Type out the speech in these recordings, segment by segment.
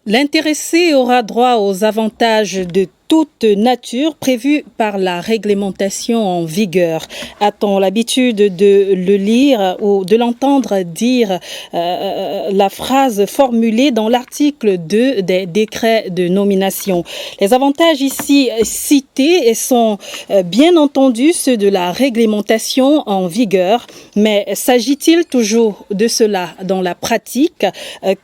L'intéressé aura droit aux avantages de toute nature prévus par la réglementation en vigueur. A-t-on l'habitude de le lire ou de l'entendre dire la phrase formulée dans l'article 2 des décrets de nomination? Les avantages ici cités sont bien entendu ceux de la réglementation en vigueur, mais s'agit-il toujours de cela dans la pratique?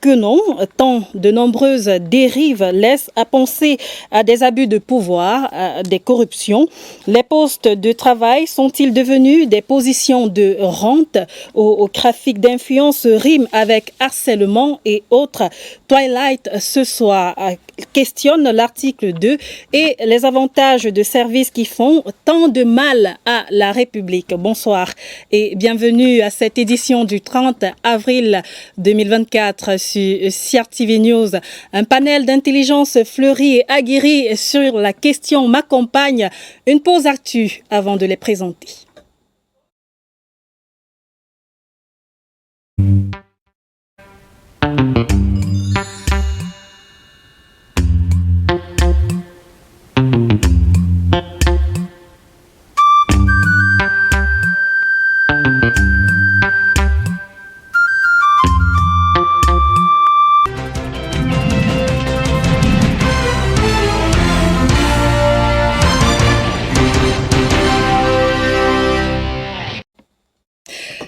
Que non, tant de nombreuses dérives laissent à penser à des abus de pouvoir, des corruptions. Les postes de travail sont-ils devenus des positions de rente au trafic d'influence rime avec harcèlement et autres? Twilight ce soir questionne l'article 2 et les avantages de services qui font tant de mal à la République. Bonsoir et bienvenue à cette édition du 30 avril 2024 sur CRTV News. Un panel d'intelligence fleurie et aguerrie sur la question m'accompagne. Une pause actu avant de les présenter.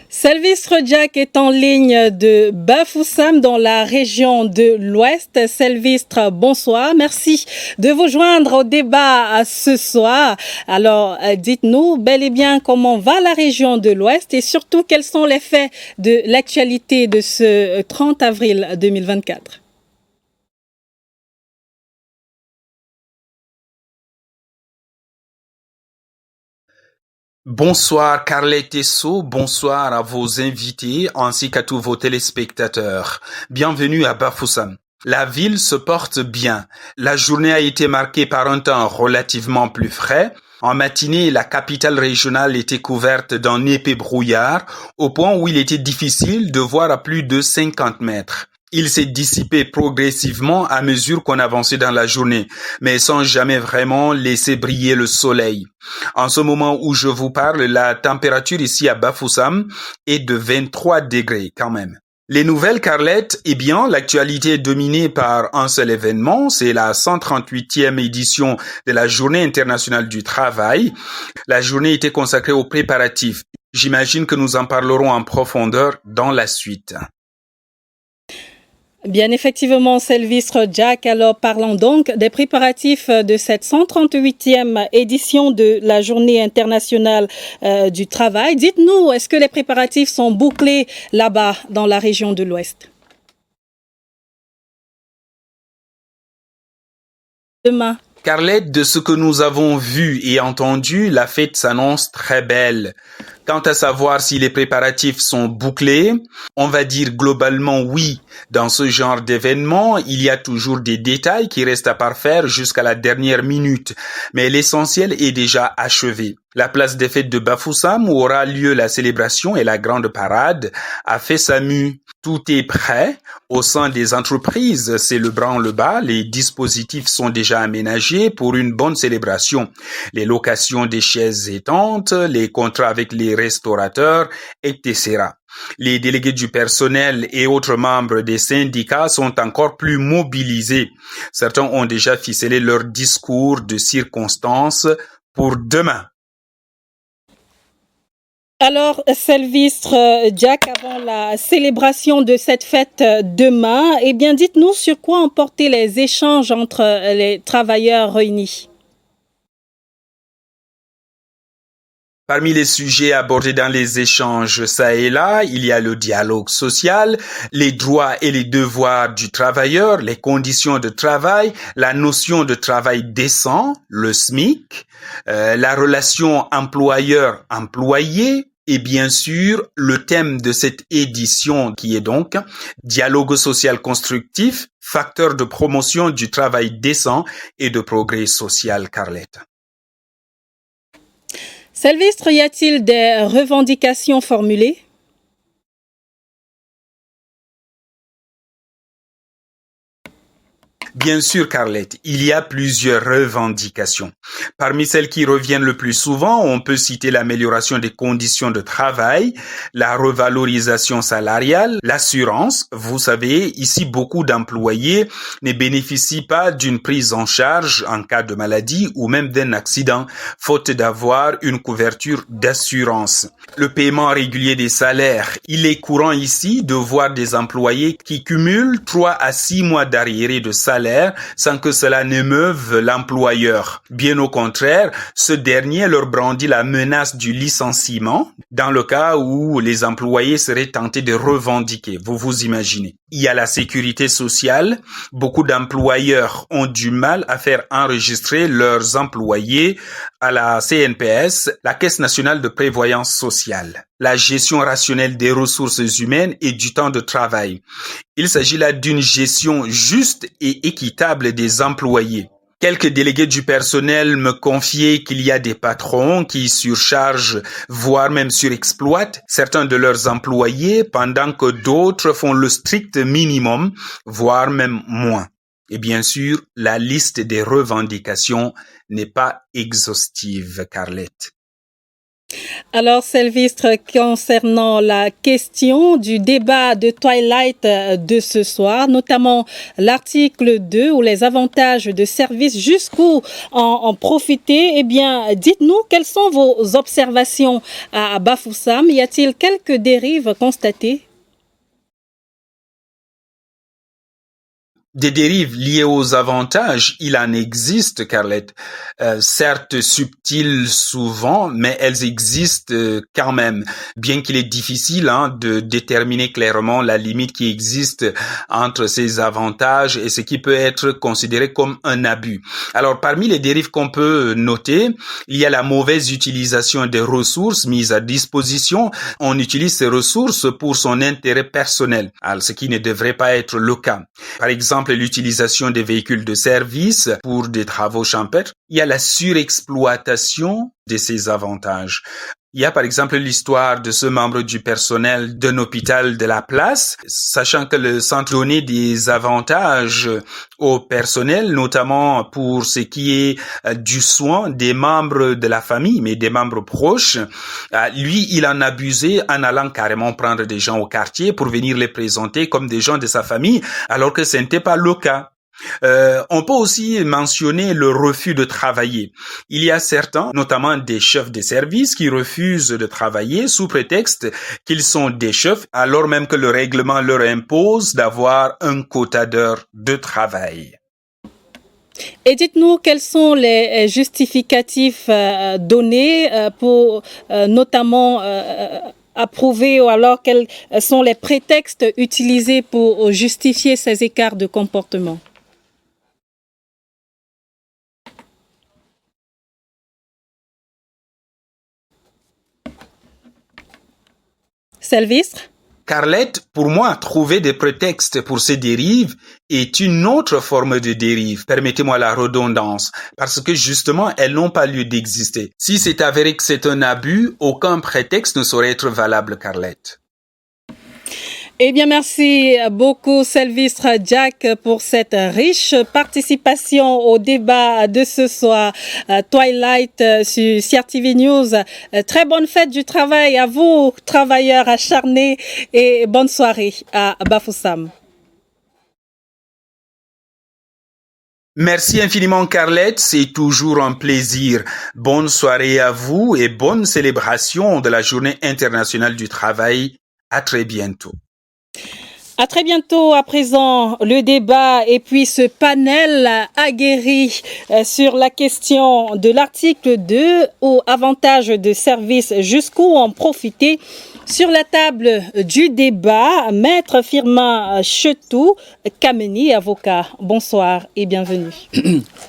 Sylvestre Jack est en ligne de Bafoussam dans la région de l'Ouest. Sylvestre, bonsoir. Merci de vous joindre au débat ce soir. Alors, dites-nous bel et bien comment va la région de l'Ouest et surtout quels sont les faits de l'actualité de ce 30 avril 2024. Bonsoir Carlette Tessot, bonsoir à vos invités ainsi qu'à tous vos téléspectateurs. Bienvenue à Bafoussam. La ville se porte bien. La journée a été marquée par un temps relativement plus frais. En matinée, la capitale régionale était couverte d'un épais brouillard au point où il était difficile de voir à plus de 50 mètres. Il s'est dissipé progressivement à mesure qu'on avançait dans la journée, mais sans jamais vraiment laisser briller le soleil. En ce moment où je vous parle, la température ici à Bafoussam est de 23 degrés quand même. Les nouvelles, Carlette, eh bien, l'actualité est dominée par un seul événement, c'est la 138e édition de la Journée internationale du travail. La journée était consacrée aux préparatifs. J'imagine que nous en parlerons en profondeur dans la suite. Bien effectivement, Sylvestre Jack. Alors parlons donc des préparatifs de cette 138e édition de la Journée internationale du travail. Dites-nous, est-ce que les préparatifs sont bouclés là-bas dans la région de l'Ouest? Demain. Carlette, de ce que nous avons vu et entendu, la fête s'annonce très belle. Quant à savoir si les préparatifs sont bouclés, on va dire globalement oui. Dans ce genre d'événement, il y a toujours des détails qui restent à parfaire jusqu'à la dernière minute, mais l'essentiel est déjà achevé. La place des fêtes de Bafoussam, où aura lieu la célébration et la grande parade, a fait sa mue. Tout est prêt. Au sein des entreprises, c'est le branle-bas. Les dispositifs sont déjà aménagés pour une bonne célébration. Les locations des chaises étantes, les contrats avec les restaurateurs, etc. Les délégués du personnel et autres membres des syndicats sont encore plus mobilisés. Certains ont déjà ficelé leur discours de circonstance pour demain. Alors, Sylvestre Jack, avant la célébration de cette fête demain, eh bien, dites-nous sur quoi ont porté les échanges entre les travailleurs réunis. Parmi les sujets abordés dans les échanges ça et là, il y a le dialogue social, les droits et les devoirs du travailleur, les conditions de travail, la notion de travail décent, le SMIC, la relation employeur-employé et bien sûr le thème de cette édition qui est donc dialogue social constructif, facteur de promotion du travail décent et de progrès social, Carlette. Sylvestre, y a-t-il des revendications formulées? Bien sûr, Carlette, il y a plusieurs revendications. Parmi celles qui reviennent le plus souvent, on peut citer l'amélioration des conditions de travail, la revalorisation salariale, l'assurance. Vous savez, ici, beaucoup d'employés ne bénéficient pas d'une prise en charge en cas de maladie ou même d'un accident, faute d'avoir une couverture d'assurance. Le paiement régulier des salaires. Il est courant ici de voir des employés qui cumulent 3 à 6 mois d'arriérés de salaire sans que cela n'émeuve l'employeur. Bien au contraire, ce dernier leur brandit la menace du licenciement dans le cas où les employés seraient tentés de revendiquer. Vous vous imaginez. Il y a la sécurité sociale. Beaucoup d'employeurs ont du mal à faire enregistrer leurs employés à la CNPS, la Caisse nationale de prévoyance sociale. La gestion rationnelle des ressources humaines et du temps de travail. Il s'agit là d'une gestion juste et équitable des employés. Quelques délégués du personnel me confiaient qu'il y a des patrons qui surchargent, voire même surexploitent certains de leurs employés pendant que d'autres font le strict minimum, voire même moins. Et bien sûr, la liste des revendications n'est pas exhaustive, Carlette. Alors, Sylvestre, concernant la question du débat de Twilight de ce soir, notamment l'article 2 ou les avantages de service, jusqu'où en profiter, eh bien, dites-nous quelles sont vos observations à Bafoussam. Y a-t-il quelques dérives constatées? Des dérives liées aux avantages, il en existe, Carlette. Certes subtiles souvent, mais elles existent quand même. Bien qu'il est difficile de déterminer clairement la limite qui existe entre ces avantages et ce qui peut être considéré comme un abus. Alors, parmi les dérives qu'on peut noter, il y a la mauvaise utilisation des ressources mises à disposition. On utilise ces ressources pour son intérêt personnel, alors, ce qui ne devrait pas être le cas. Par exemple, l'utilisation des véhicules de service pour des travaux champêtres. Il y a la surexploitation de ces avantages. Il y a par exemple l'histoire de ce membre du personnel d'un hôpital de la place, sachant que le centre donnait des avantages au personnel, notamment pour ce qui est du soin des membres de la famille, mais des membres proches. Lui, il en abusait en allant carrément prendre des gens au quartier pour venir les présenter comme des gens de sa famille, alors que ce n'était pas le cas. On peut aussi mentionner le refus de travailler. Il y a certains, notamment des chefs de service, qui refusent de travailler sous prétexte qu'ils sont des chefs, alors même que le règlement leur impose d'avoir un quota d'heures de travail. Et dites-nous quels sont les justificatifs donnés pour notamment approuver, ou alors quels sont les prétextes utilisés pour justifier ces écarts de comportement? Sylvestre? Carlette, pour moi, trouver des prétextes pour ces dérives est une autre forme de dérive, permettez-moi la redondance, parce que justement, elles n'ont pas lieu d'exister. Si c'est avéré que c'est un abus, aucun prétexte ne saurait être valable, Carlette. Eh bien, merci beaucoup, Sylvestre Jack, pour cette riche participation au débat de ce soir. Twilight sur CRTV News. Très bonne fête du travail à vous, travailleurs acharnés, et bonne soirée à Bafoussam. Merci infiniment, Carlette. C'est toujours un plaisir. Bonne soirée à vous et bonne célébration de la Journée internationale du travail. À très bientôt. À très bientôt. À présent, le débat et puis ce panel aguerri sur la question de l'article 2 aux avantages de service, jusqu'où en profiter. Sur la table du débat, Maître Firmin Chetou Kameni, avocat. Bonsoir et bienvenue.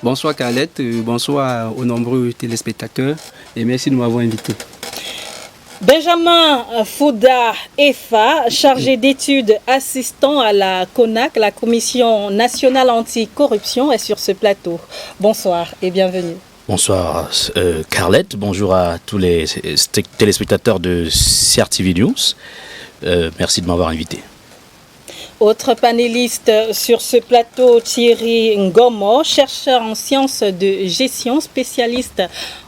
Bonsoir Carlette, bonsoir aux nombreux téléspectateurs et merci de m'avoir invité. Benjamin Fouda Efa, chargé d'études assistant à la CONAC, la Commission nationale anticorruption, est sur ce plateau. Bonsoir et bienvenue. Bonsoir Carlette, bonjour à tous les téléspectateurs de CRTV News. Merci de m'avoir invité. Autre panéliste sur ce plateau, Thierry Ngomo, chercheur en sciences de gestion, spécialiste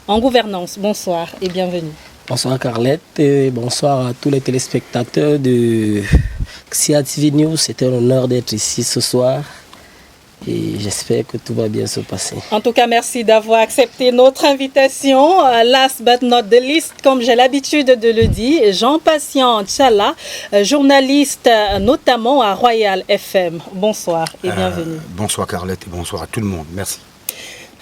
en gouvernance. Bonsoir et bienvenue. Bonsoir Carlette et bonsoir à tous les téléspectateurs de XIA TV News. C'est un honneur d'être ici ce soir et j'espère que tout va bien se passer. En tout cas, merci d'avoir accepté notre invitation. Last but not the least, comme j'ai l'habitude de le dire, Jean-Patient Tchala, journaliste notamment à Royal FM. Bonsoir et bienvenue. Bonsoir Carlette et bonsoir à tout le monde. Merci.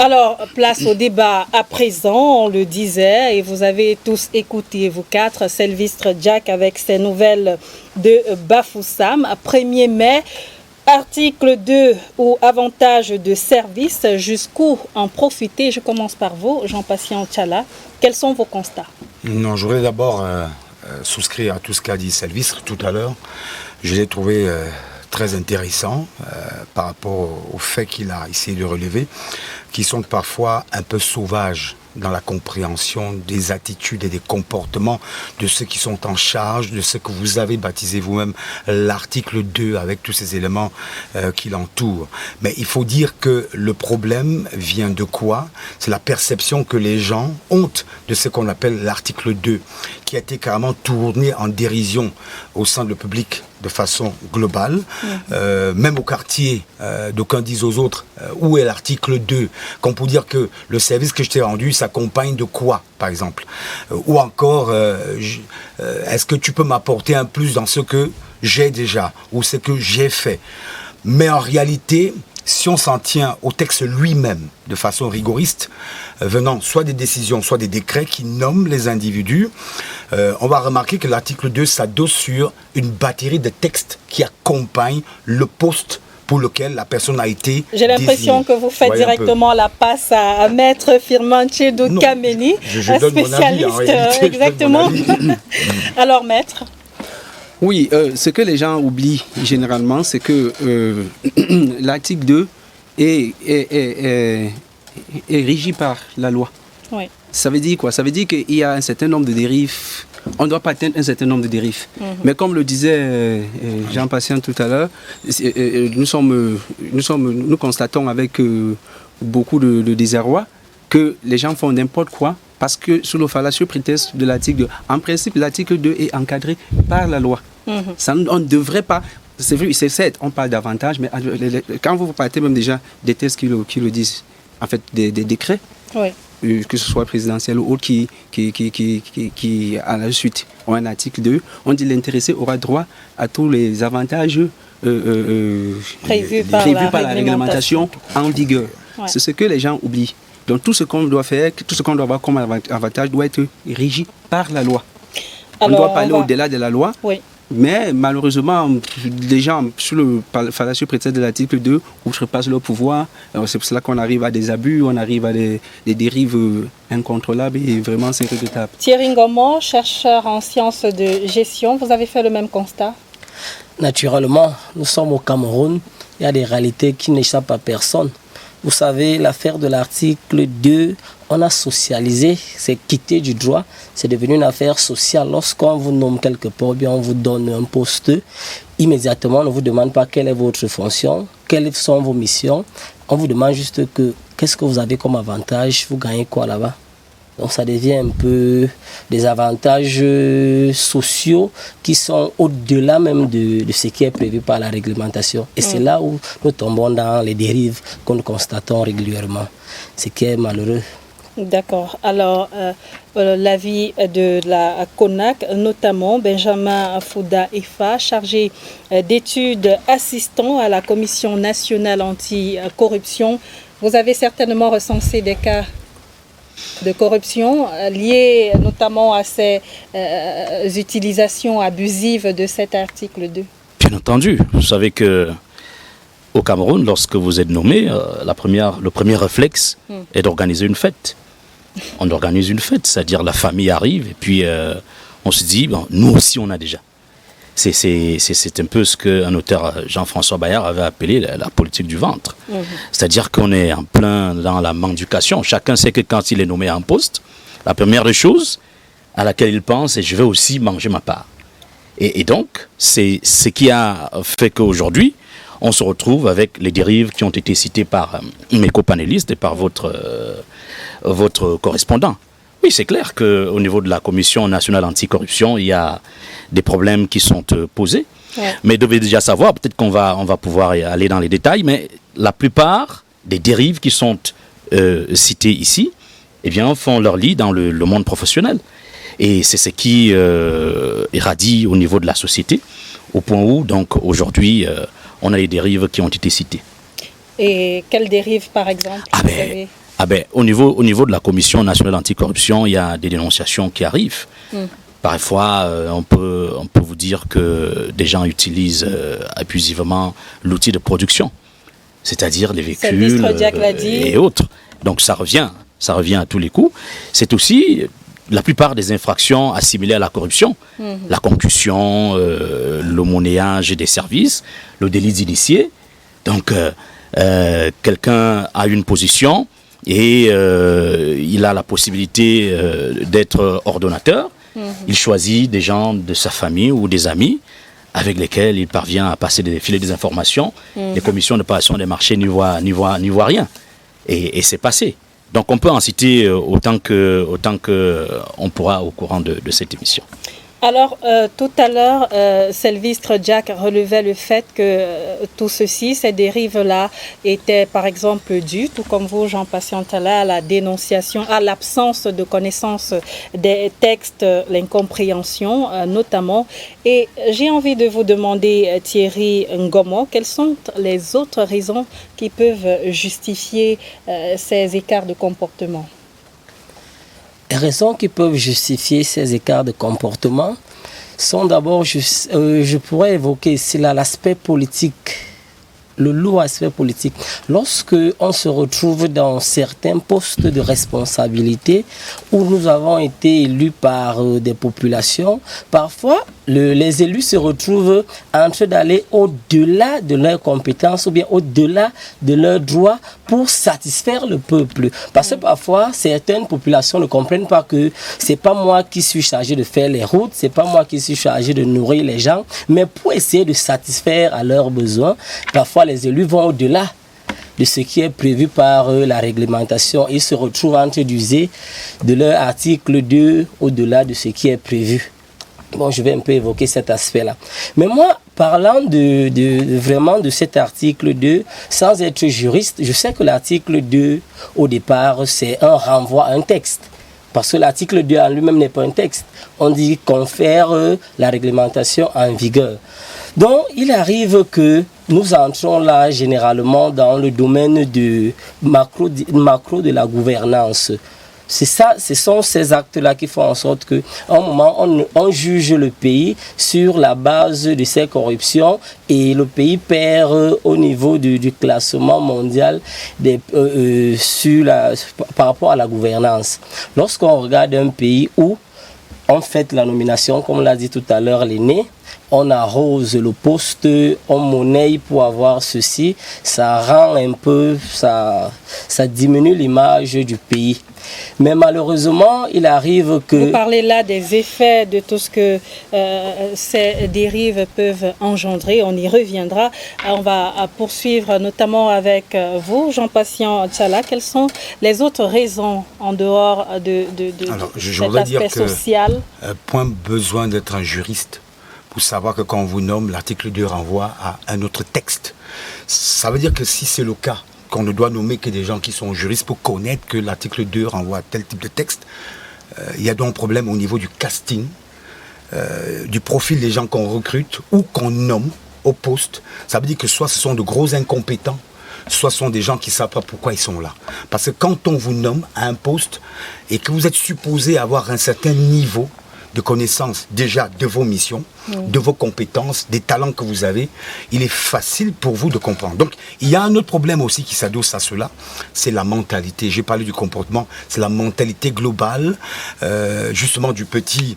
Alors, place au débat à présent, on le disait, et vous avez tous écouté, vous quatre, Sylvestre Jack avec ses nouvelles de Bafoussam. 1er mai, article 2 ou avantage de service, jusqu'où en profiter? Je commence par vous, Jean-Patient Tchala. Quels sont vos constats? Non, je voudrais d'abord souscrire à tout ce qu'a dit Sylvestre tout à l'heure. Je l'ai trouvé très intéressant par rapport aux faits qu'il a essayé de relever, qui sont parfois un peu sauvages dans la compréhension des attitudes et des comportements de ceux qui sont en charge de ce que vous avez baptisé vous-même l'article 2 avec tous ces éléments qui l'entourent. Mais il faut dire que le problème vient de quoi? C'est la perception que les gens ont de ce qu'on appelle l'article 2, qui a été carrément tourné en dérision au sein du public de façon globale, même au quartier, d'aucuns disent aux autres, où est l'article 2? Qu'on peut dire que le service que je t'ai rendu s'accompagne de quoi, par exemple? Ou encore, est-ce que tu peux m'apporter un plus dans ce que j'ai déjà, ou ce que j'ai fait? Mais en réalité, si on s'en tient au texte lui-même de façon rigoriste, venant soit des décisions, soit des décrets qui nomment les individus, on va remarquer que l'article 2 s'adosse sur une batterie de textes qui accompagnent le poste pour lequel la personne a été J'ai l'impression que vous faites directement la passe à Maître Firmanche Doukameni, un spécialiste. Exactement. Alors, Maître? Oui, ce que les gens oublient généralement, c'est que l'article 2 est régi par la loi. Oui. Ça veut dire quoi? Ça veut dire qu'il y a un certain nombre de dérives. On ne doit pas atteindre un certain nombre de dérives. Mais comme le disait Jean-Patient tout à l'heure, nous constatons avec beaucoup de désarroi que les gens font n'importe quoi parce que sous le fallacieux prétexte de l'article 2. En principe, l'article 2 est encadré par la loi. Ça, on ne devrait pas... C'est vrai, c'est certes, on parle davantage, mais quand vous partez même déjà des textes qui le disent, en fait, des décrets, oui, que ce soit présidentiel ou autre, qui à la suite ont un article 2, on dit l'intéressé aura droit à tous les avantages prévus par la réglementation en vigueur. Ouais. C'est ce que les gens oublient. Donc tout ce qu'on doit faire, tout ce qu'on doit avoir comme avantage doit être régi par la loi. Alors, on ne doit pas aller au-delà de la loi. Oui. Mais malheureusement, les gens, sur le fallacieux prétexte de l'article 2, outrepassent leur pouvoir. C'est pour cela qu'on arrive à des abus, on arrive à des dérives incontrôlables et vraiment c'est regrettable. Thierry Ngomo, chercheur en sciences de gestion, vous avez fait le même constat? Naturellement, nous sommes au Cameroun, il y a des réalités qui n'échappent à personne. Vous savez, l'affaire de l'article 2, on a socialisé, c'est quitté du droit, c'est devenu une affaire sociale. Lorsqu'on vous nomme quelque part, bien on vous donne un poste, immédiatement on ne vous demande pas quelle est votre fonction, quelles sont vos missions, on vous demande juste qu'est-ce que vous avez comme avantage, vous gagnez quoi là-bas. Donc ça devient un peu des avantages sociaux qui sont au-delà même de ce qui est prévu par la réglementation. Et c'est là où nous tombons dans les dérives que nous constatons régulièrement, ce qui est malheureux. D'accord. Alors, l'avis de la CONAC, notamment Benjamin Fouda-Efa, chargé d'études assistant à la Commission nationale anti-corruption. Vous avez certainement recensé des cas de corruption liés notamment à ces utilisations abusives de cet article 2. Bien entendu. Vous savez que au Cameroun, lorsque vous êtes nommé, le premier réflexe est d'organiser une fête. On organise une fête, c'est-à-dire la famille arrive et puis on se dit, bon, nous aussi on a déjà. C'est un peu ce qu'un auteur, Jean-François Bayard, avait appelé la politique du ventre. C'est-à-dire qu'on est en plein dans la mendication. Chacun sait que quand il est nommé à un poste, la première des choses à laquelle il pense, c'est je vais aussi manger ma part. Et donc, c'est ce qui a fait qu'aujourd'hui, on se retrouve avec les dérives qui ont été citées par mes copanélistes et par votre correspondant. Oui, c'est clair qu'au niveau de la Commission nationale anticorruption, il y a des problèmes qui sont posés. Ouais. Mais vous devez déjà savoir, peut-être qu'on va pouvoir aller dans les détails, mais la plupart des dérives qui sont citées ici, eh bien, font leur lit dans le monde professionnel. Et c'est ce qui irradie au niveau de la société, au point où, donc, aujourd'hui, on a les dérives qui ont été citées. Et quelles dérives, par exemple au niveau de la Commission nationale anticorruption, il y a des dénonciations qui arrivent. Parfois, on peut vous dire que des gens utilisent abusivement l'outil de production, c'est-à-dire les véhicules et autres. Donc ça revient à tous les coups. C'est aussi la plupart des infractions assimilées à la corruption, la concussion, le monnayage des services, le délit d'initié. Donc quelqu'un a une position et il a la possibilité d'être ordonnateur. Il choisit des gens de sa famille ou des amis avec lesquels il parvient à passer des filets des informations. Les commissions de passation des marchés n'y voient rien. Et c'est passé. Donc on peut en citer autant que on pourra au courant de cette émission. Alors, tout à l'heure, Sylvestre Jack relevait le fait que tout ceci, ces dérives-là, étaient par exemple dues, tout comme vous, Jean Patientala, à la dénonciation, à l'absence de connaissance des textes, l'incompréhension notamment. Et j'ai envie de vous demander, Thierry Ngomo, quelles sont les autres raisons qui peuvent justifier ces écarts de comportement ? Les raisons qui peuvent justifier ces écarts de comportement sont d'abord, je pourrais évoquer ici là l'aspect politique, le lourd aspect politique. Lorsque on se retrouve dans certains postes de responsabilité où nous avons été élus par des populations, parfois les élus se retrouvent en train d'aller au-delà de leurs compétences ou bien au-delà de leurs droits pour satisfaire le peuple. Parce que parfois, certaines populations ne comprennent pas que c'est pas moi qui suis chargé de faire les routes, c'est pas moi qui suis chargé de nourrir les gens, mais pour essayer de satisfaire à leurs besoins, parfois les élus vont au-delà de ce qui est prévu par la réglementation. Ils se retrouvent en train d'user de leur article 2 au-delà de ce qui est prévu. Bon, je vais un peu évoquer cet aspect-là. Mais moi, parlant vraiment de cet article 2, sans être juriste, je sais que l'article 2, au départ, c'est un renvoi à un texte. Parce que l'article 2 en lui-même n'est pas un texte. On dit confère la réglementation en vigueur. Donc, il arrive que nous entrons là généralement dans le domaine de macro de la gouvernance. C'est ça, ce sont ces actes-là qui font en sorte qu'à un moment, on juge le pays sur la base de ces corruptions et le pays perd au niveau du classement mondial par rapport à la gouvernance. Lorsqu'on regarde un pays où on fait la nomination, comme l'a dit tout à l'heure l'aîné, on arrose le poste, on monnaie pour avoir ceci, ça rend un peu, ça diminue l'image du pays. Mais malheureusement, il arrive que... Vous parlez là des effets de tout ce que ces dérives peuvent engendrer. On y reviendra. On va poursuivre notamment avec vous, Jean Patientala. Quelles sont les autres raisons en dehors de cet aspect social? Point besoin d'être un juriste pour savoir que quand on vous nomme, l'article 2 renvoie à un autre texte. Ça veut dire que si c'est le cas, qu'on ne doit nommer que des gens qui sont juristes pour connaître que l'article 2 renvoie à tel type de texte, il y a donc un problème au niveau du casting, du profil des gens qu'on recrute ou qu'on nomme au poste. Ça veut dire que soit ce sont de gros incompétents, soit ce sont des gens qui ne savent pas pourquoi ils sont là. Parce que quand on vous nomme à un poste et que vous êtes supposé avoir un certain niveau de connaissance déjà de vos missions, de vos compétences, des talents que vous avez, il est facile pour vous de comprendre. Donc, il y a un autre problème aussi qui s'adosse à cela, c'est la mentalité. J'ai parlé du comportement, c'est la mentalité globale, justement du petit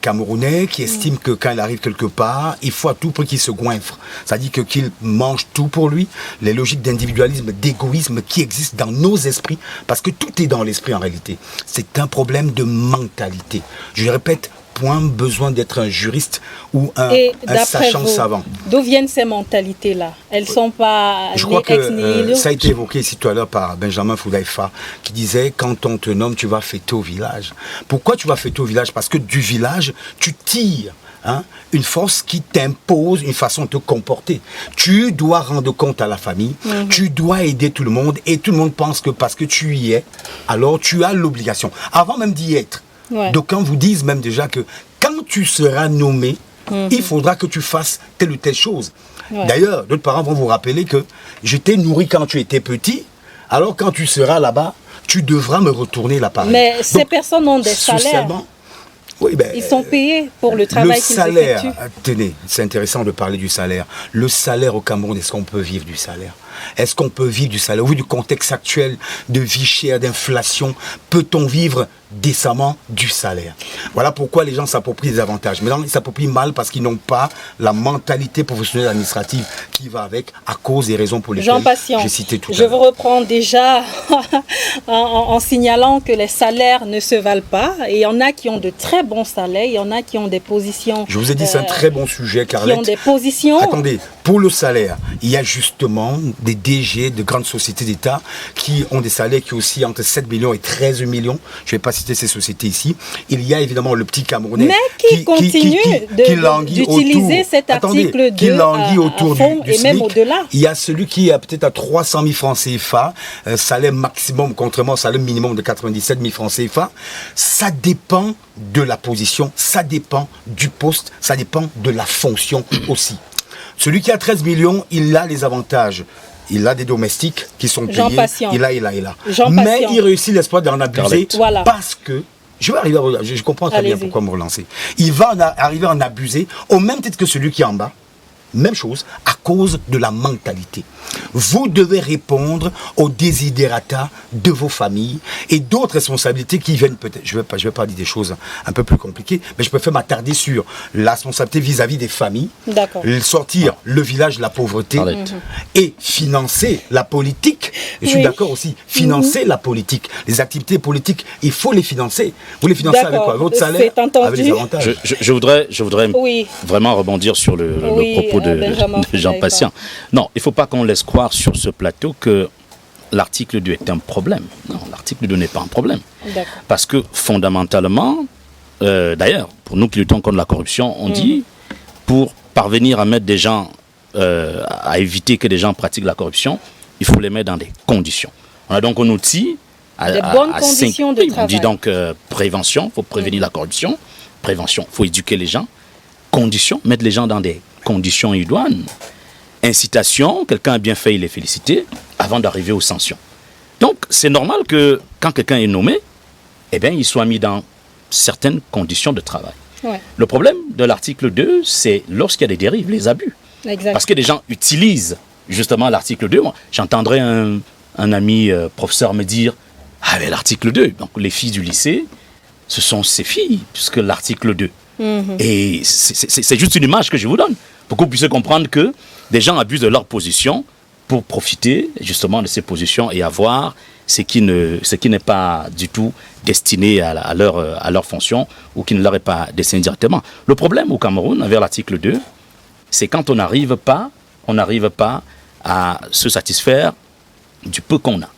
Camerounais qui estime que quand il arrive quelque part, il faut à tout prix qu'il se goinfre. C'est-à-dire qu'il mange tout pour lui, les logiques d'individualisme, d'égoïsme qui existent dans nos esprits, parce que tout est dans l'esprit en réalité. C'est un problème de mentalité. Je répète, point besoin d'être un juriste ou un sachant savant. D'où viennent ces mentalités-là? Elles ne sont pas... Je crois que ça a été évoqué ici tout à l'heure par Benjamin Foudaïfa, qui disait, quand on te nomme, tu vas fêter au village. Pourquoi tu vas fêter au village? Parce que du village, tu tires une force qui t'impose une façon de te comporter. Tu dois rendre compte à la famille, tu dois aider tout le monde, et tout le monde pense que parce que tu y es, alors tu as l'obligation. Avant même d'y être, d'aucuns vous disent même déjà que quand tu seras nommé, il faudra que tu fasses telle ou telle chose. D'ailleurs, d'autres parents vont vous rappeler que je t'ai nourri quand tu étais petit, alors quand tu seras là-bas, tu devras me retourner l'appareil. Mais ces personnes ont des salaires. Oui, ils sont payés pour le travail qu'ils effectuent. Tenez, c'est intéressant de parler du salaire. Le salaire au Cameroun, est-ce qu'on peut vivre du salaire? Est-ce qu'on peut vivre du salaire? Au vu du contexte actuel de vie chère, d'inflation, peut-on vivre décemment du salaire? Voilà pourquoi les gens s'approprient des avantages. Maintenant, ils s'approprient mal parce qu'ils n'ont pas la mentalité professionnelle administrative qui va avec, à cause des raisons pour lesquelles j'ai cité tout à l'heure. Je vous reprends déjà en signalant que les salaires ne se valent pas. Et il y en a qui ont de très bons salaires, il y en a qui ont des positions... Je vous ai dit, c'est un très bon sujet, Carlette. Qui ont des positions... Attendez, pour le salaire, il y a justement des DG de grandes sociétés d'État qui ont des salaires qui oscillent entre 7 millions et 13 millions. Je ne vais pas citer ces sociétés ici. Il y a évidemment le petit Camerounais qui continue d'utiliser cet article qui languit autour du et SMIC. Même au-delà. Il y a celui qui est peut-être à 300 000 francs CFA, salaire maximum, contrairement au salaire minimum de 97 000 francs CFA. Ça dépend de la position, ça dépend du poste, ça dépend de la fonction aussi. Celui qui a 13 millions, il a les avantages. Il a des domestiques qui sont payés. Il a. Mais il réussit l'espoir d'en abuser parce que... Je vais arriver je comprends très bien pourquoi me relancer. Il va arriver à en abuser au même titre que celui qui est en bas. Même chose, à cause de la mentalité. Vous devez répondre aux desiderata de vos familles et d'autres responsabilités qui viennent peut-être. Je vais pas dire des choses un peu plus compliquées, mais je préfère m'attarder sur la responsabilité vis-à-vis des familles, sortir le village de la pauvreté et financer la politique. Et je suis d'accord aussi, financer la politique. Les activités politiques, il faut les financer. Vous les financez avec quoi? Votre salaire, avec les avantages. Je voudrais vraiment rebondir sur le propos de Jean Patient. Non, il ne faut pas qu'on laisse croire sur ce plateau que l'article 2 est un problème. Non, l'article 2 n'est pas un problème. Parce que fondamentalement, d'ailleurs, pour nous qui luttons contre la corruption, on dit, pour parvenir à mettre des gens, à éviter que des gens pratiquent la corruption, il faut les mettre dans des conditions. On a donc un outil des bonnes conditions de travail. On dit donc prévention, il faut prévenir la corruption. Prévention, il faut éduquer les gens. Conditions, mettre les gens dans des conditions idoines. Incitation, quelqu'un a bien fait, il est félicité, avant d'arriver aux sanctions. Donc, c'est normal que quand quelqu'un est nommé, eh bien, il soit mis dans certaines conditions de travail. Le problème de l'article 2, c'est lorsqu'il y a des dérives, les abus. Parce que des gens utilisent justement l'article 2. Moi, j'entendrais un ami professeur me dire « Ah, mais l'article 2, donc les filles du lycée, ce sont ces filles, puisque l'article 2. Et c'est juste une image que je vous donne, pour que vous puissiez comprendre que des gens abusent de leur position pour profiter justement de ces positions et avoir ce qui n'est pas du tout destiné à leur fonction ou qui ne leur est pas destiné directement. Le problème au Cameroun, avec l'article 2, c'est quand on n'arrive pas à se satisfaire du peu qu'on a.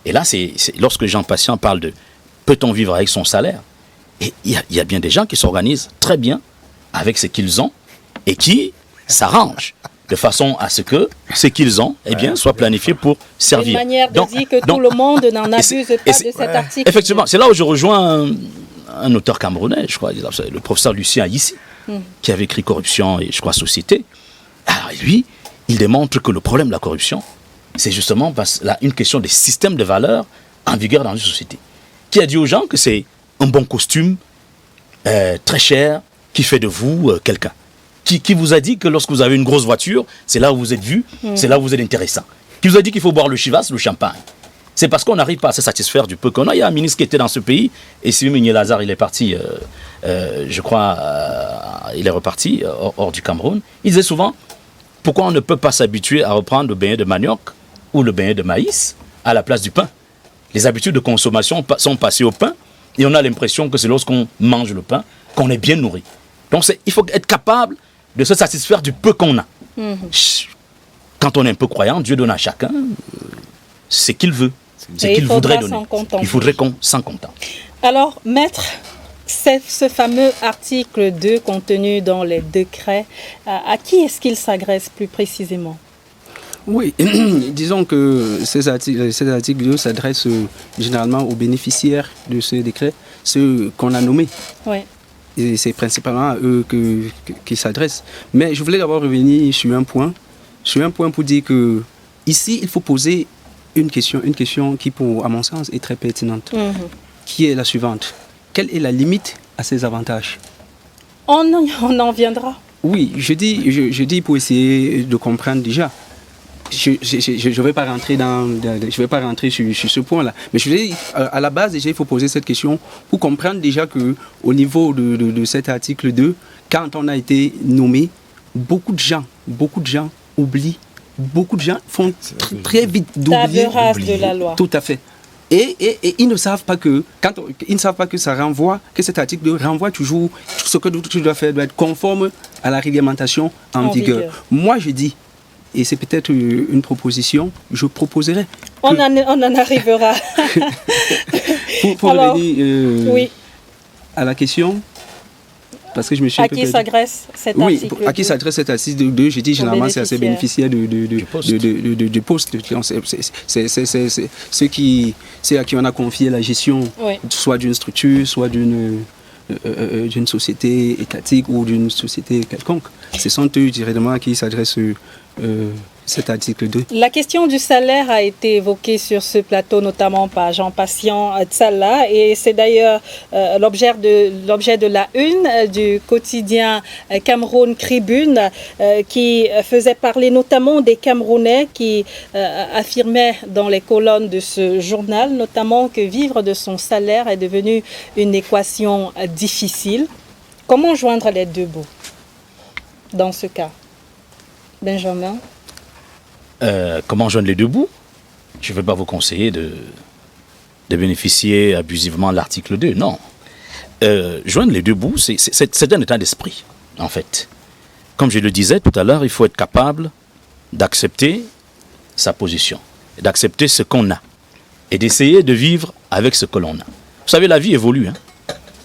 Et là, c'est lorsque Jean Patient parle de peut-on vivre avec son salaire? Et il y a bien des gens qui s'organisent très bien avec ce qu'ils ont et qui s'arrangent de façon à ce que ce qu'ils ont soit planifié pour servir. Une manière de dire que tout le monde n'en abuse pas de cet article. Effectivement, c'est là où je rejoins un auteur camerounais, je crois, le professeur Lucien Aïssi, qui avait écrit Corruption et, je crois, Société. Alors lui, il démontre que le problème de la corruption, c'est justement une question des systèmes de valeurs en vigueur dans une société. Qui a dit aux gens que c'est un bon costume, très cher, qui fait de vous quelqu'un. Qui vous a dit que lorsque vous avez une grosse voiture, c'est là où vous êtes vu, c'est là où vous êtes intéressant. Qui vous a dit qu'il faut boire le chivas, le champagne. C'est parce qu'on n'arrive pas à se satisfaire du peu qu'on a. Il y a un ministre qui était dans ce pays, et Sylvain Migné Lazare, il est parti, je crois, il est reparti hors du Cameroun. Il disait souvent, pourquoi on ne peut pas s'habituer à reprendre le beignet de manioc ou le beignet de maïs à la place du pain? Les habitudes de consommation sont passées au pain, et on a l'impression que c'est lorsqu'on mange le pain qu'on est bien nourri. Donc il faut être capable de se satisfaire du peu qu'on a. Quand on est un peu croyant, Dieu donne à chacun ce qu'il veut, ce qu'il voudrait donner. Il faudrait qu'on s'en contente. Alors, maître, ce fameux article 2 contenu dans les décrets, à qui est-ce qu'il s'adresse plus précisément? Oui, disons que ces articles 2 s'adressent généralement aux bénéficiaires de ce décret, ceux qu'on a nommés. Oui. Et c'est principalement à eux qu'ils s'adressent. Mais je voulais d'abord revenir sur un point pour dire que ici, il faut poser une question qui, à mon sens, est très pertinente, qui est la suivante. Quelle est la limite à ces avantages? On en viendra. Oui, je dis pour essayer de comprendre déjà. Je ne vais pas rentrer sur ce point-là. Mais je dis, à la base, déjà, il faut poser cette question pour comprendre déjà qu'au niveau de cet article 2, quand on a été nommé, beaucoup de gens oublient, beaucoup de gens font très vite d'oublier. De la loi. Tout à fait. Et ils ne savent pas que ça renvoie, que cet article 2 renvoie toujours, tout ce que tu dois faire doit être conforme à la réglementation en vigueur. Moi, je dis, et c'est peut-être une proposition, je proposerai. On en arrivera. pour revenir à la question, parce que je me suis à qui s'adresse cet article 2? À qui s'adresse cet article 2? J'ai dit généralement c'est à ces bénéficiaires du poste. C'est à qui on a confié la gestion, soit d'une structure, soit d'une société étatique ou d'une société quelconque. Ce sont eux directement à qui s'adresse cet article 2. La question du salaire a été évoquée sur ce plateau, notamment par Jean-Patient Tsala, et c'est d'ailleurs l'objet de la une du quotidien Cameroun Tribune, qui faisait parler notamment des Camerounais qui affirmaient dans les colonnes de ce journal, notamment que vivre de son salaire est devenu une équation difficile. Comment joindre les deux bouts dans ce cas? Benjamin? Comment joindre les deux bouts? Je ne vais pas vous conseiller de bénéficier abusivement de l'article 2, non. Joindre les deux bouts, c'est un état d'esprit, en fait. Comme je le disais tout à l'heure, il faut être capable d'accepter sa position, d'accepter ce qu'on a, et d'essayer de vivre avec ce que l'on a. Vous savez, la vie évolue.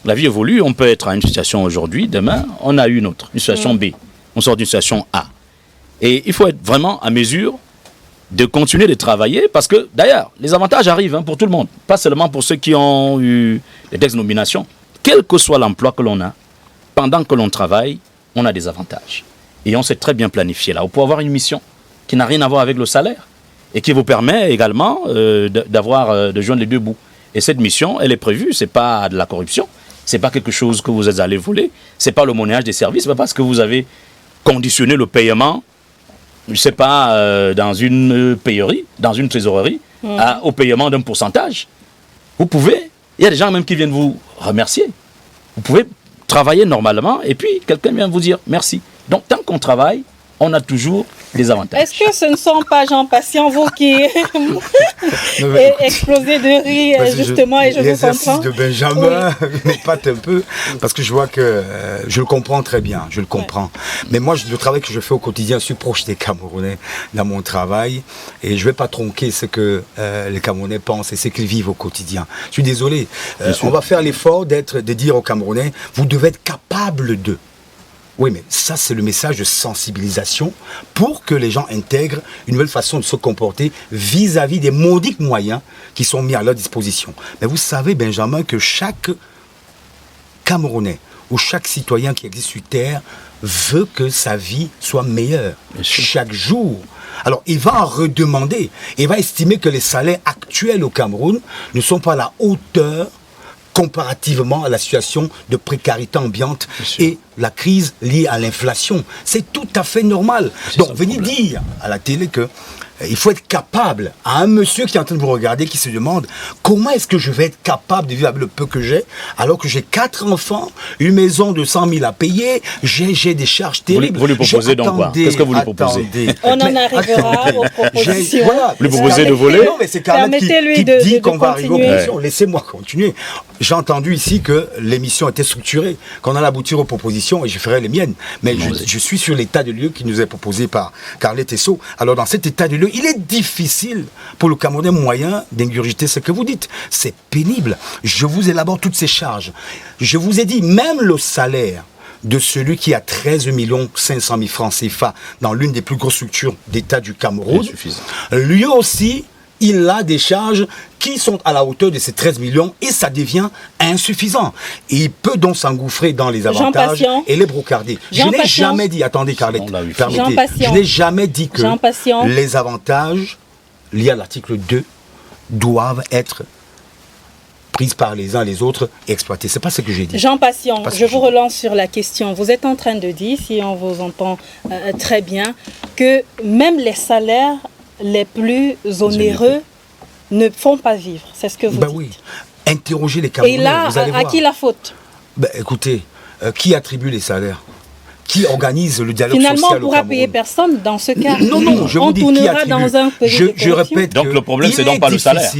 La vie évolue, on peut être à une situation aujourd'hui, demain, on a une autre, une situation B. On sort d'une situation A. Et il faut être vraiment à mesure de continuer de travailler parce que, d'ailleurs, les avantages arrivent pour tout le monde, pas seulement pour ceux qui ont eu des ex-nominations. Quel que soit l'emploi que l'on a, pendant que l'on travaille, on a des avantages. Et on s'est très bien planifié là. On peut avoir une mission qui n'a rien à voir avec le salaire et qui vous permet également de joindre les deux bouts. Et cette mission, elle est prévue, c'est pas de la corruption, c'est pas quelque chose que vous êtes allé voler, c'est pas le monnayage des services, c'est pas parce que vous avez conditionné le paiement, je ne sais pas, dans une payerie, dans une trésorerie, au paiement d'un pourcentage. Vous pouvez, il y a des gens même qui viennent vous remercier. Vous pouvez travailler normalement et puis quelqu'un vient vous dire merci. Donc tant qu'on travaille, on a toujours des avantages. Est-ce que ce ne sont pas Jean-Patient, vous qui explosez de rire, justement, et je vous comprends? L'exercice de Benjamin m'épate un peu, parce que je vois que je le comprends très bien, je le comprends. Mais moi, le travail que je fais au quotidien, je suis proche des Camerounais dans mon travail, et je ne vais pas tronquer ce que les Camerounais pensent et ce qu'ils vivent au quotidien. Je suis désolé, on va faire l'effort de dire aux Camerounais, vous devez être capable de. Oui, mais ça, c'est le message de sensibilisation pour que les gens intègrent une nouvelle façon de se comporter vis-à-vis des maudiques moyens qui sont mis à leur disposition. Mais vous savez, Benjamin, que chaque Camerounais ou chaque citoyen qui existe sur Terre veut que sa vie soit meilleure chaque jour. Alors, il va en redemander. Il va estimer que les salaires actuels au Cameroun ne sont pas à la hauteur comparativement à la situation de précarité ambiante et la crise liée à l'inflation. C'est tout à fait normal. Donc, venir dire à la télé que Il faut être capable, à un monsieur qui est en train de vous regarder, qui se demande comment est-ce que je vais être capable de vivre avec le peu que j'ai, alors que j'ai 4 enfants, une maison de 100 000 à payer, j'ai des charges terribles. Vous lui proposez donc quoi? Qu'est-ce que vous lui proposez? On en arrivera aux propositions. Voilà. Vous lui proposez de voler? Non, mais c'est Carlette qui dit qu'on va arriver aux propositions. Laissez-moi continuer. J'ai entendu ici que l'émission était structurée, qu'on allait aboutir aux propositions et je ferai les miennes. Mais je suis sur l'état de lieu qui nous est proposé par Carlette Esso. Alors dans cet état de lieu, il est difficile pour le Camerounais moyen d'ingurgiter ce que vous dites. C'est pénible. Je vous élabore toutes ces charges. Je vous ai dit, même le salaire de celui qui a 13 500 000 francs CFA dans l'une des plus grosses structures d'État du Cameroun, lui aussi, il a des charges qui sont à la hauteur de ces 13 millions et ça devient insuffisant. Et il peut donc s'engouffrer dans les avantages et les brocarder. Je n'ai jamais dit, attendez Carlette, permettez, je n'ai jamais dit que les avantages liés à l'article 2 doivent être prises par les uns les autres et exploitées. C'est pas ce que j'ai dit. Jean Patient, je vous relance sur la question. Vous êtes en train de dire, si on vous entend très bien, que même les salaires les plus onéreux ne font pas vivre. C'est ce que vous dites. Oui. Interrogez les Camerounais. Et là, vous allez voir. À qui la faute? Écoutez, qui attribue les salaires? Qui organise le dialogue social au Cameroun? Finalement, on ne pourra payer personne dans ce cas. Non, je vous dis qui attribue. Dans un pays je répète donc le problème, c'est donc pas le salaire.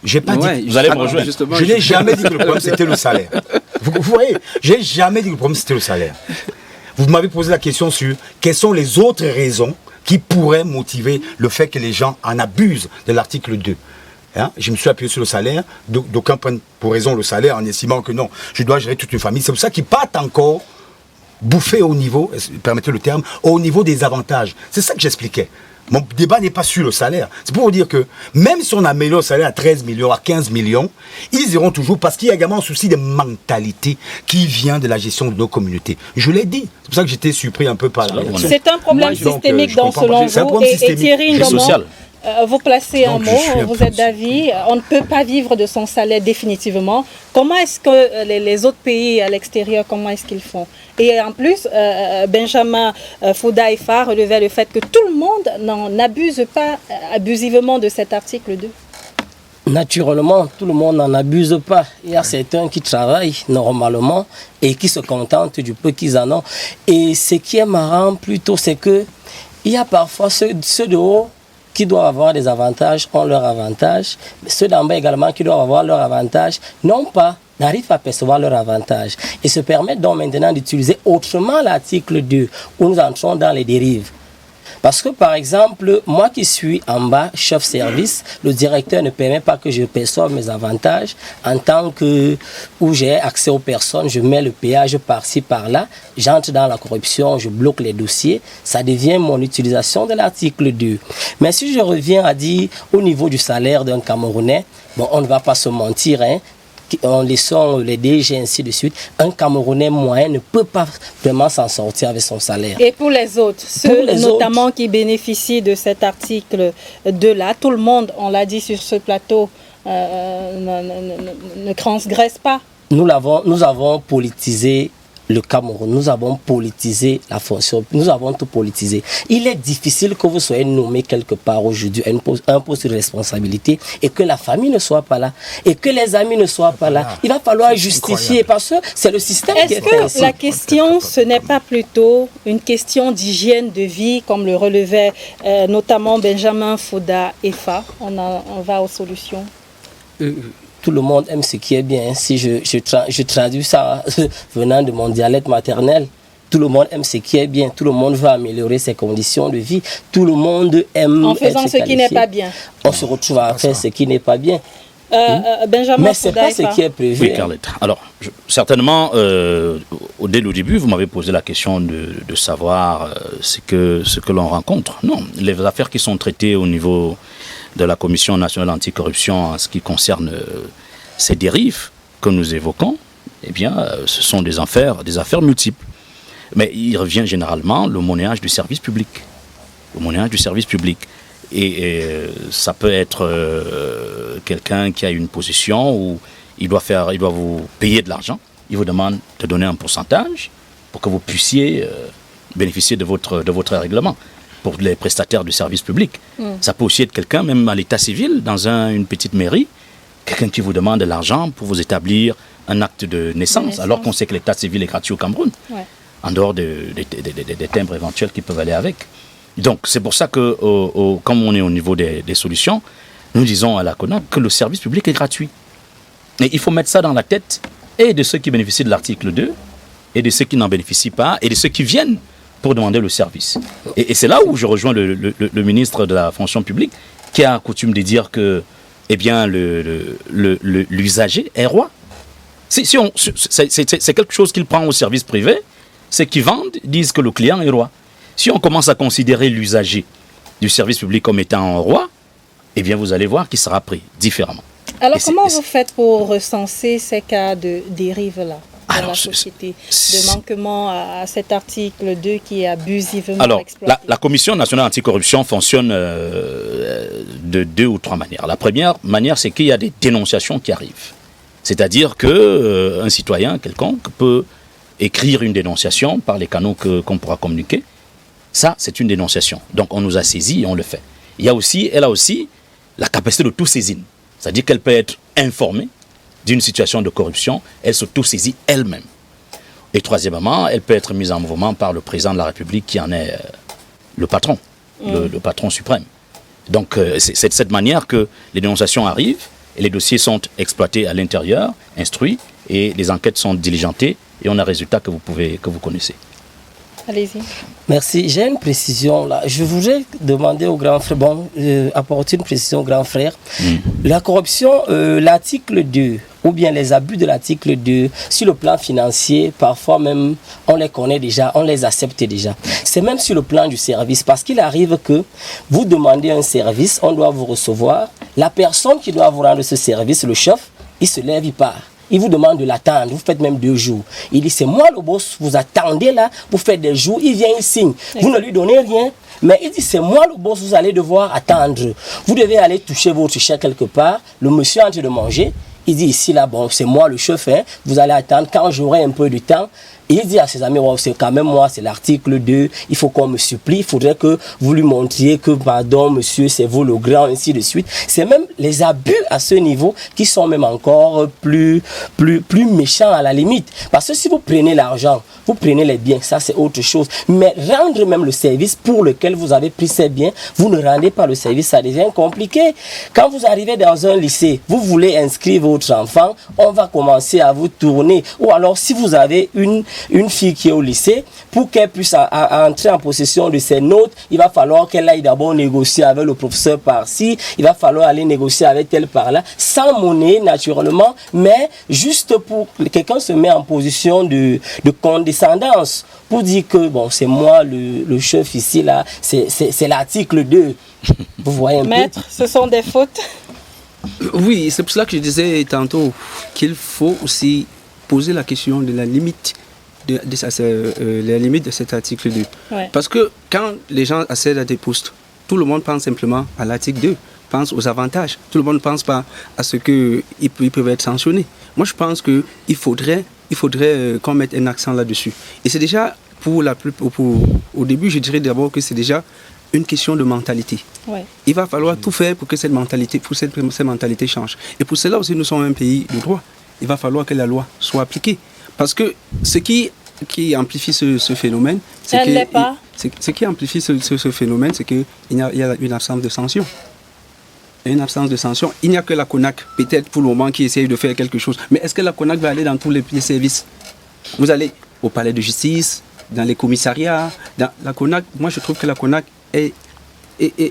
J'ai pas dit. Vous allez me rejoindre. Je n'ai jamais dit que le problème c'était le salaire. Vous voyez, j'ai jamais dit que le problème c'était le salaire. Vous m'avez posé la question sur quelles sont les autres raisons qui pourraient motiver le fait que les gens en abusent de l'article 2. Je me suis appuyé sur le salaire, d'aucuns prennent pour raison le salaire en estimant que non, je dois gérer toute une famille. C'est pour ça qu'ils partent encore bouffer au niveau, permettez le terme, au niveau des avantages. C'est ça que j'expliquais. Mon débat n'est pas sur le salaire. C'est pour vous dire que même si on améliore le salaire à 13 millions, à 15 millions, ils iront toujours parce qu'il y a également un souci de mentalité qui vient de la gestion de nos communautés. Je l'ai dit. C'est pour ça que j'étais surpris un peu par la réaction. C'est un problème systémique selon vous. Et Thierry Ngomon, vous placez un mot, vous êtes d'avis, on ne peut pas vivre de son salaire définitivement. Comment est-ce que les autres pays à l'extérieur, comment est-ce qu'ils font? Et en plus, Benjamin Fouda Ifa relevait le fait que tout le monde n'en abuse pas abusivement de cet article 2. Naturellement, tout le monde n'en abuse pas. Il y a certains qui travaillent normalement et qui se contentent du peu qu'ils en ont. Et ce qui est marrant plutôt, c'est que il y a parfois ceux de haut qui doivent avoir des avantages ont leur avantage, mais ceux d'en bas également qui doivent avoir leur avantage n'arrivent pas à percevoir leur avantage et se permettent donc maintenant d'utiliser autrement l'article 2 où nous entrons dans les dérives. Parce que par exemple, moi qui suis en bas, chef service, le directeur ne permet pas que je perçoive mes avantages en tant que où j'ai accès aux personnes, je mets le péage par-ci, par-là, j'entre dans la corruption, je bloque les dossiers, ça devient mon utilisation de l'article 2. Mais si je reviens à dire au niveau du salaire d'un Camerounais, bon, on ne va pas se mentir, en laissant les DG ainsi de suite, un Camerounais moyen ne peut pas vraiment s'en sortir avec son salaire. Et pour les autres, notamment qui bénéficient de cet article 2-là, tout le monde, on l'a dit sur ce plateau, ne transgresse pas. Nous avons politisé le Cameroun, nous avons politisé la fonction, nous avons tout politisé. Il est difficile que vous soyez nommé quelque part aujourd'hui à un poste de responsabilité et que la famille ne soit pas là et que les amis ne soient pas là. Il va falloir justifier parce que c'est le système qui est fait ainsi. Est-ce que la question, ce n'est pas plutôt une question d'hygiène de vie, comme le relevait notamment Benjamin Fouda Ifa? On va aux solutions. Tout le monde aime ce qui est bien. Si je traduis ça venant de mon dialecte maternel, tout le monde aime ce qui est bien. Tout le monde veut améliorer ses conditions de vie. Tout le monde aime en faisant ce qui n'est pas bien. On se retrouve à faire ce qui n'est pas bien. Benjamin, mais ce n'est pas ce qui est prévu. Oui, Carlette. Alors, certainement, dès le début, vous m'avez posé la question de savoir ce que l'on rencontre. Non, les affaires qui sont traitées au niveau de la Commission nationale anticorruption en ce qui concerne ces dérives que nous évoquons, eh bien, ce sont des affaires multiples. Mais il revient généralement le monnayage du service public. Le monnayage du service public. Et ça peut être quelqu'un qui a une position où il doit vous payer de l'argent. Il vous demande de donner un pourcentage pour que vous puissiez bénéficier de votre règlement. pour les prestataires de services publics. Ça peut aussi être quelqu'un, même à l'état civil, dans une petite mairie, quelqu'un qui vous demande de l'argent pour vous établir un acte de naissance, alors qu'on sait que l'état civil est gratuit au Cameroun, en dehors des timbres éventuels qui peuvent aller avec. Donc, c'est pour ça que, comme on est au niveau des solutions, nous disons à la CONAC que le service public est gratuit. Et il faut mettre ça dans la tête et de ceux qui bénéficient de l'article 2, et de ceux qui n'en bénéficient pas, et de ceux qui viennent pour demander le service. Et c'est là où je rejoins le ministre de la fonction publique, qui a coutume de dire que, eh bien, l'usager est roi. C'est quelque chose qu'il prend au service privé, ceux qui vendent disent que le client est roi. Si on commence à considérer l'usager du service public comme étant un roi, eh bien, vous allez voir qu'il sera pris différemment. Alors, comment vous faites pour recenser ces cas de dérive-là dans la société, de manquement à cet article 2 qui est abusivement exploité? La Commission nationale anticorruption fonctionne de 2 ou 3 manières. La première manière, c'est qu'il y a des dénonciations qui arrivent. C'est-à-dire qu'un citoyen quelconque peut écrire une dénonciation par les canaux qu'on pourra communiquer. Ça, c'est une dénonciation. Donc, on nous a saisis et on le fait. Elle a aussi la capacité de tout saisir. C'est-à-dire qu'elle peut être informée d'une situation de corruption, elle s'auto-saisit elle-même. Et troisièmement, elle peut être mise en mouvement par le président de la République qui en est le patron, le patron suprême. Donc, c'est de cette manière que les dénonciations arrivent et les dossiers sont exploités à l'intérieur, instruits, et les enquêtes sont diligentées et on a un résultat que vous connaissez. Allez-y. Merci. J'ai une précision là. Je voudrais demander au grand frère, apporter une précision au grand frère. La corruption, l'article 2, ou bien les abus de l'article 2, sur le plan financier, parfois même, on les connaît déjà, on les accepte déjà. C'est même sur le plan du service, parce qu'il arrive que vous demandez un service, on doit vous recevoir. La personne qui doit vous rendre ce service, le chef, il se lève, il part. Il vous demande de l'attendre, vous faites même 2 jours. Il dit, c'est moi le boss, vous attendez là, vous faites des jours, il vient, il signe. Vous ne lui donnez rien, mais il dit, c'est moi le boss, vous allez devoir attendre. Vous devez aller toucher votre chèque quelque part, le monsieur est en train de manger, il dit, ici là, bon, c'est moi le chef, hein, vous allez attendre, quand j'aurai un peu de temps, et il dit à ses amis, wow, c'est quand même moi, c'est l'article 2, il faut qu'on me supplie, il faudrait que vous lui montriez que, pardon, monsieur, c'est vous le grand, ainsi de suite. C'est même les abus à ce niveau qui sont même encore plus méchants à la limite. Parce que si vous prenez l'argent, vous prenez les biens, ça c'est autre chose. Mais rendre même le service pour lequel vous avez pris ces biens, vous ne rendez pas le service, ça devient compliqué. Quand vous arrivez dans un lycée, vous voulez inscrire votre enfant, on va commencer à vous tourner. Ou alors si vous avez une fille qui est au lycée, pour qu'elle puisse entrer en possession de ses notes, il va falloir qu'elle aille d'abord négocier avec le professeur par-ci, il va falloir aller négocier avec elle par-là, sans monnaie naturellement, mais juste pour quelqu'un se met en position de condescendance, pour dire que bon, c'est moi le chef ici, là, c'est l'article 2. Vous voyez un Maître, peu? ce sont des fautes? Oui, c'est pour cela que je disais tantôt qu'il faut aussi poser la question de la limite la limite de cet article 2. Ouais. Parce que quand les gens accèdent à des postes, tout le monde pense simplement à l'article 2, pense aux avantages. Tout le monde ne pense pas à ce qu'ils peuvent être sanctionnés. Moi, je pense qu'il faudrait qu'on mette un accent là-dessus. Et c'est déjà, au début, je dirais d'abord que c'est déjà une question de mentalité. Ouais. Il va falloir tout faire pour que cette mentalité change. Et pour cela aussi, nous sommes un pays de droit. Il va falloir que la loi soit appliquée. Parce que ce qui amplifie ce phénomène, c'est qu'il y a une absence de sanction. Une absence de sanction. Il n'y a que la CONAC, peut-être pour le moment, qui essaye de faire quelque chose. Mais est-ce que la CONAC va aller dans tous les services? Vous allez au palais de justice, dans les commissariats. Dans la CONAC, moi je trouve que la CONAC est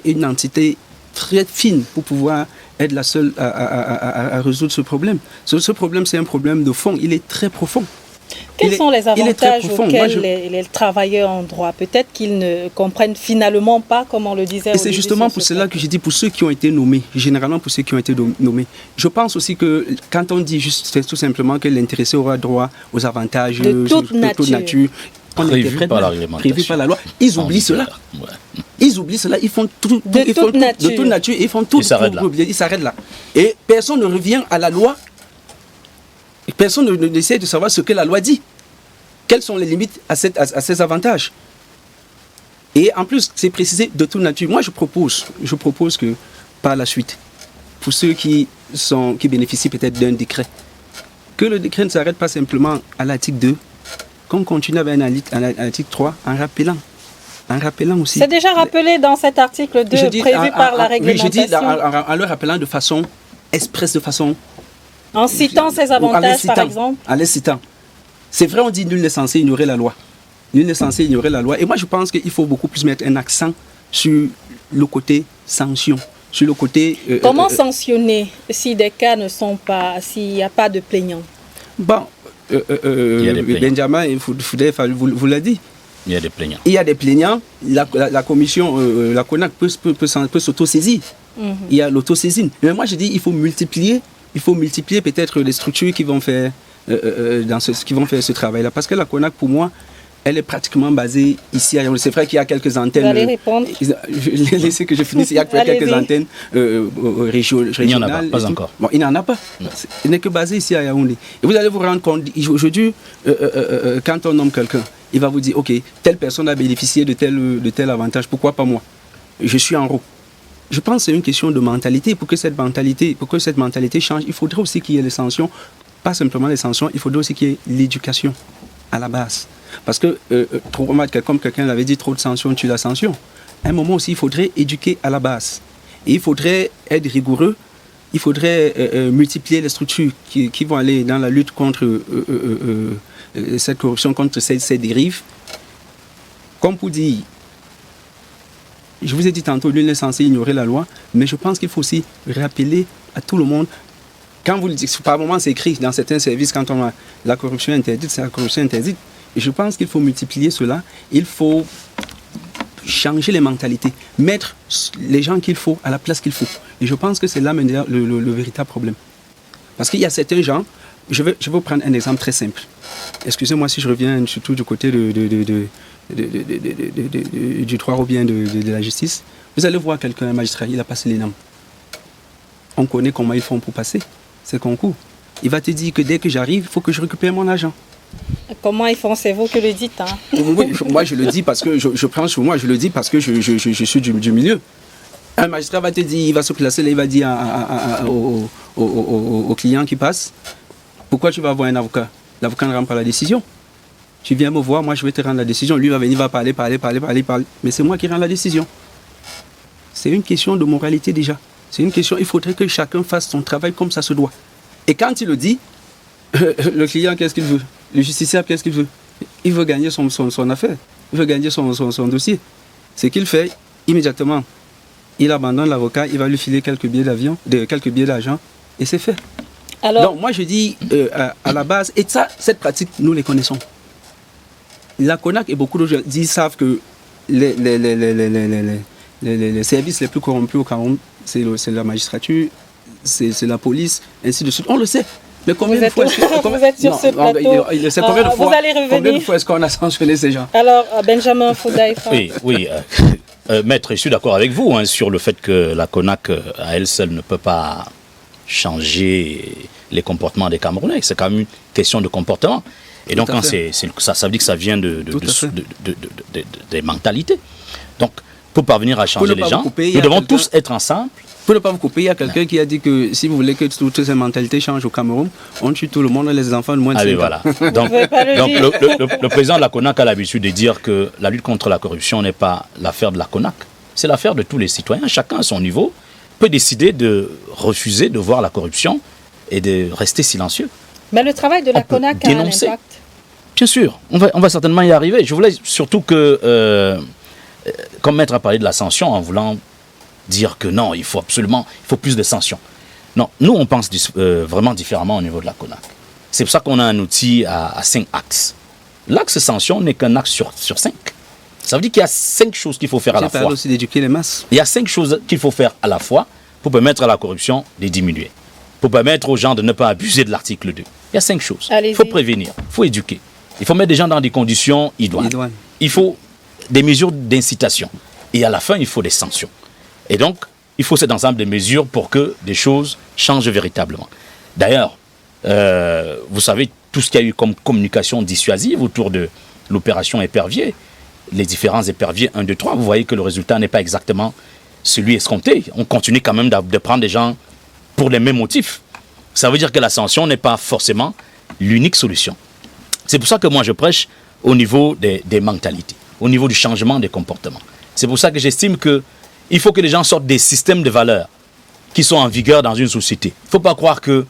une entité très fine pour pouvoir être la seule à résoudre ce problème. Ce problème, c'est un problème de fond. Il est très profond. Quels sont les avantages auxquels les travailleurs en droit? Peut-être qu'ils ne comprennent finalement pas, comme on le disait. Et c'est justement pour cela que j'ai dit, pour ceux qui ont été nommés, généralement pour ceux qui ont été nommés. Je pense aussi que quand on dit juste tout simplement que l'intéressé aura droit aux avantages de toute nature, prévu par la loi, ils oublient cela. Ouais. Ils oublient cela, ils font tout de toute nature, ils font tout pour bien, ils s'arrêtent là. Et personne ne revient à la loi. Personne n'essaie de savoir ce que la loi dit. Quelles sont les limites à ces avantages? Et en plus, c'est précisé de toute nature. Moi, je propose que par la suite, pour ceux qui bénéficient peut-être d'un décret, que le décret ne s'arrête pas simplement à l'article 2, qu'on continue avec un article 3 en rappelant aussi. C'est déjà rappelé dans cet article 2 prévu par la réglementation. Oui, je dis en le rappelant de façon expresse, de façon... En citant ses avantages, par exemple. En les citant. C'est vrai, on dit nul n'est censé ignorer la loi. Nul n'est censé ignorer la loi. Et moi, je pense qu'il faut beaucoup plus mettre un accent sur le côté sanction. Sur le côté... Comment sanctionner si des cas ne sont pas... s'il n'y a pas de plaignant? Bon, Benjamin, vous l'avez dit. Il y a des plaignants. Il y a des plaignants. La commission, la CONAC peut s'autosaisir. Il y a l'autosaisine. Mais moi, je dis il faut multiplier peut-être les structures qui vont faire ce travail-là. Parce que la CONAC, pour moi, elle est pratiquement basée ici à Yaoundé. C'est vrai qu'il y a quelques antennes. Vous allez répondre. Laissez que je finisse. Il y a quelques antennes régionales. Il n'y en a pas encore. Bon, il n'y en a pas. Il n'est que basé ici à Yaoundé. Et vous allez vous rendre compte, aujourd'hui, quand on nomme quelqu'un, il va vous dire, OK, telle personne a bénéficié de tel avantage, pourquoi pas moi? Je suis en haut. Je pense que c'est une question de mentalité. Pour que cette mentalité change, il faudrait aussi qu'il y ait les sanctions. Pas simplement les sanctions, il faudrait aussi qu'il y ait l'éducation à la base. Parce que, comme quelqu'un l'avait dit, trop de sanctions tue la sanction. À un moment aussi, il faudrait éduquer à la base. Et il faudrait être rigoureux. Il faudrait multiplier les structures qui vont aller dans la lutte contre cette corruption, contre ces dérives. Comme pour dire, je vous ai dit tantôt, nul n'est censé ignorer la loi, mais je pense qu'il faut aussi rappeler à tout le monde, quand vous le dites, par moment c'est écrit dans certains services, quand on a la corruption interdite, c'est la corruption interdite. Et je pense qu'il faut multiplier cela, il faut changer les mentalités, mettre les gens qu'il faut à la place qu'il faut. Et je pense que c'est là le véritable problème. Parce qu'il y a certains gens, je vais vous prendre un exemple très simple. Excusez-moi si je reviens surtout du côté du droit ou bien de la justice. Vous allez voir quelqu'un, un magistrat, il a passé l'ENAM. On connaît comment ils font pour passer ces concours. Il va te dire que dès que j'arrive, il faut que je récupère mon argent. Comment ils font? C'est vous qui le dites. Hein? Oui, moi je le dis parce que je prends sur moi, je le dis parce que je suis du milieu. Un magistrat va te dire, il va se placer là, il va dire au client qui passe, pourquoi tu vas avoir un avocat? L'avocat ne rend pas la décision. Tu viens me voir, moi je vais te rendre la décision. Lui va venir, va parler. Mais c'est moi qui rends la décision. C'est une question de moralité déjà. C'est une question, il faudrait que chacun fasse son travail comme ça se doit. Et quand il le dit, le client, qu'est-ce qu'il veut? Le justiciable, qu'est-ce qu'il veut? Il veut gagner son affaire. Il veut gagner son dossier. Ce qu'il fait, immédiatement, il abandonne l'avocat, il va lui filer quelques billets d'avion, quelques billets d'argent, et c'est fait. Alors, donc moi je dis, à la base, et ça, cette pratique, nous les connaissons. La CONAC et beaucoup d'autres gens savent que les services les plus corrompus au Cameroun, c'est la magistrature, c'est la police, ainsi de suite. On le sait. Mais combien de fois vous êtes sur ce plateau. Vous allez revenir. Combien de fois est-ce qu'on a sanctionné ces gens? Alors, Benjamin Foudaïfa. Oui. Maître, je suis d'accord avec vous sur le fait que la CONAC, à elle seule, ne peut pas changer les comportements des Camerounais. C'est quand même une question de comportement. Et donc, ça veut dire que ça vient des mentalités. Donc, pour parvenir à changer les gens, nous devons tous être ensemble. Pour ne pas vous couper, il y a quelqu'un qui a dit que si vous voulez que toutes ces mentalités changent au Cameroun, on tue tout le monde, les enfants de moins de 5 ans. Voilà. Donc le président de la CONAC a l'habitude de dire que la lutte contre la corruption n'est pas l'affaire de la CONAC. C'est l'affaire de tous les citoyens. Chacun à son niveau peut décider de refuser de voir la corruption et de rester silencieux. Mais le travail de la CONAC a un impact. Bien sûr, on va certainement y arriver. Je voulais surtout que, comme Maître a parlé de la sanction en voulant dire que non, il faut plus de sanctions. Non, nous on pense vraiment différemment au niveau de la CONAC. C'est pour ça qu'on a un outil à 5 axes. L'axe sanction n'est qu'un axe sur 5. Ça veut dire qu'il y a 5 choses qu'il faut faire à la fois. Ça parle aussi d'éduquer les masses. Il y a 5 choses qu'il faut faire à la fois pour permettre à la corruption de diminuer. Pour permettre aux gens de ne pas abuser de l'article 2. Il y a 5 choses. Il faut prévenir, il faut éduquer. Il faut mettre des gens dans des conditions idoines. Il faut des mesures d'incitation. Et à la fin, il faut des sanctions. Et donc, il faut cet ensemble de mesures pour que des choses changent véritablement. D'ailleurs, vous savez, tout ce qu'il y a eu comme communication dissuasive autour de l'opération Épervier, les différents éperviers 1, 2, 3, vous voyez que le résultat n'est pas exactement celui escompté. On continue quand même de prendre des gens pour les mêmes motifs. Ça veut dire que la sanction n'est pas forcément l'unique solution. C'est pour ça que moi je prêche au niveau des mentalités, au niveau du changement des comportements. C'est pour ça que j'estime qu'il faut que les gens sortent des systèmes de valeurs qui sont en vigueur dans une société. Il ne faut pas croire que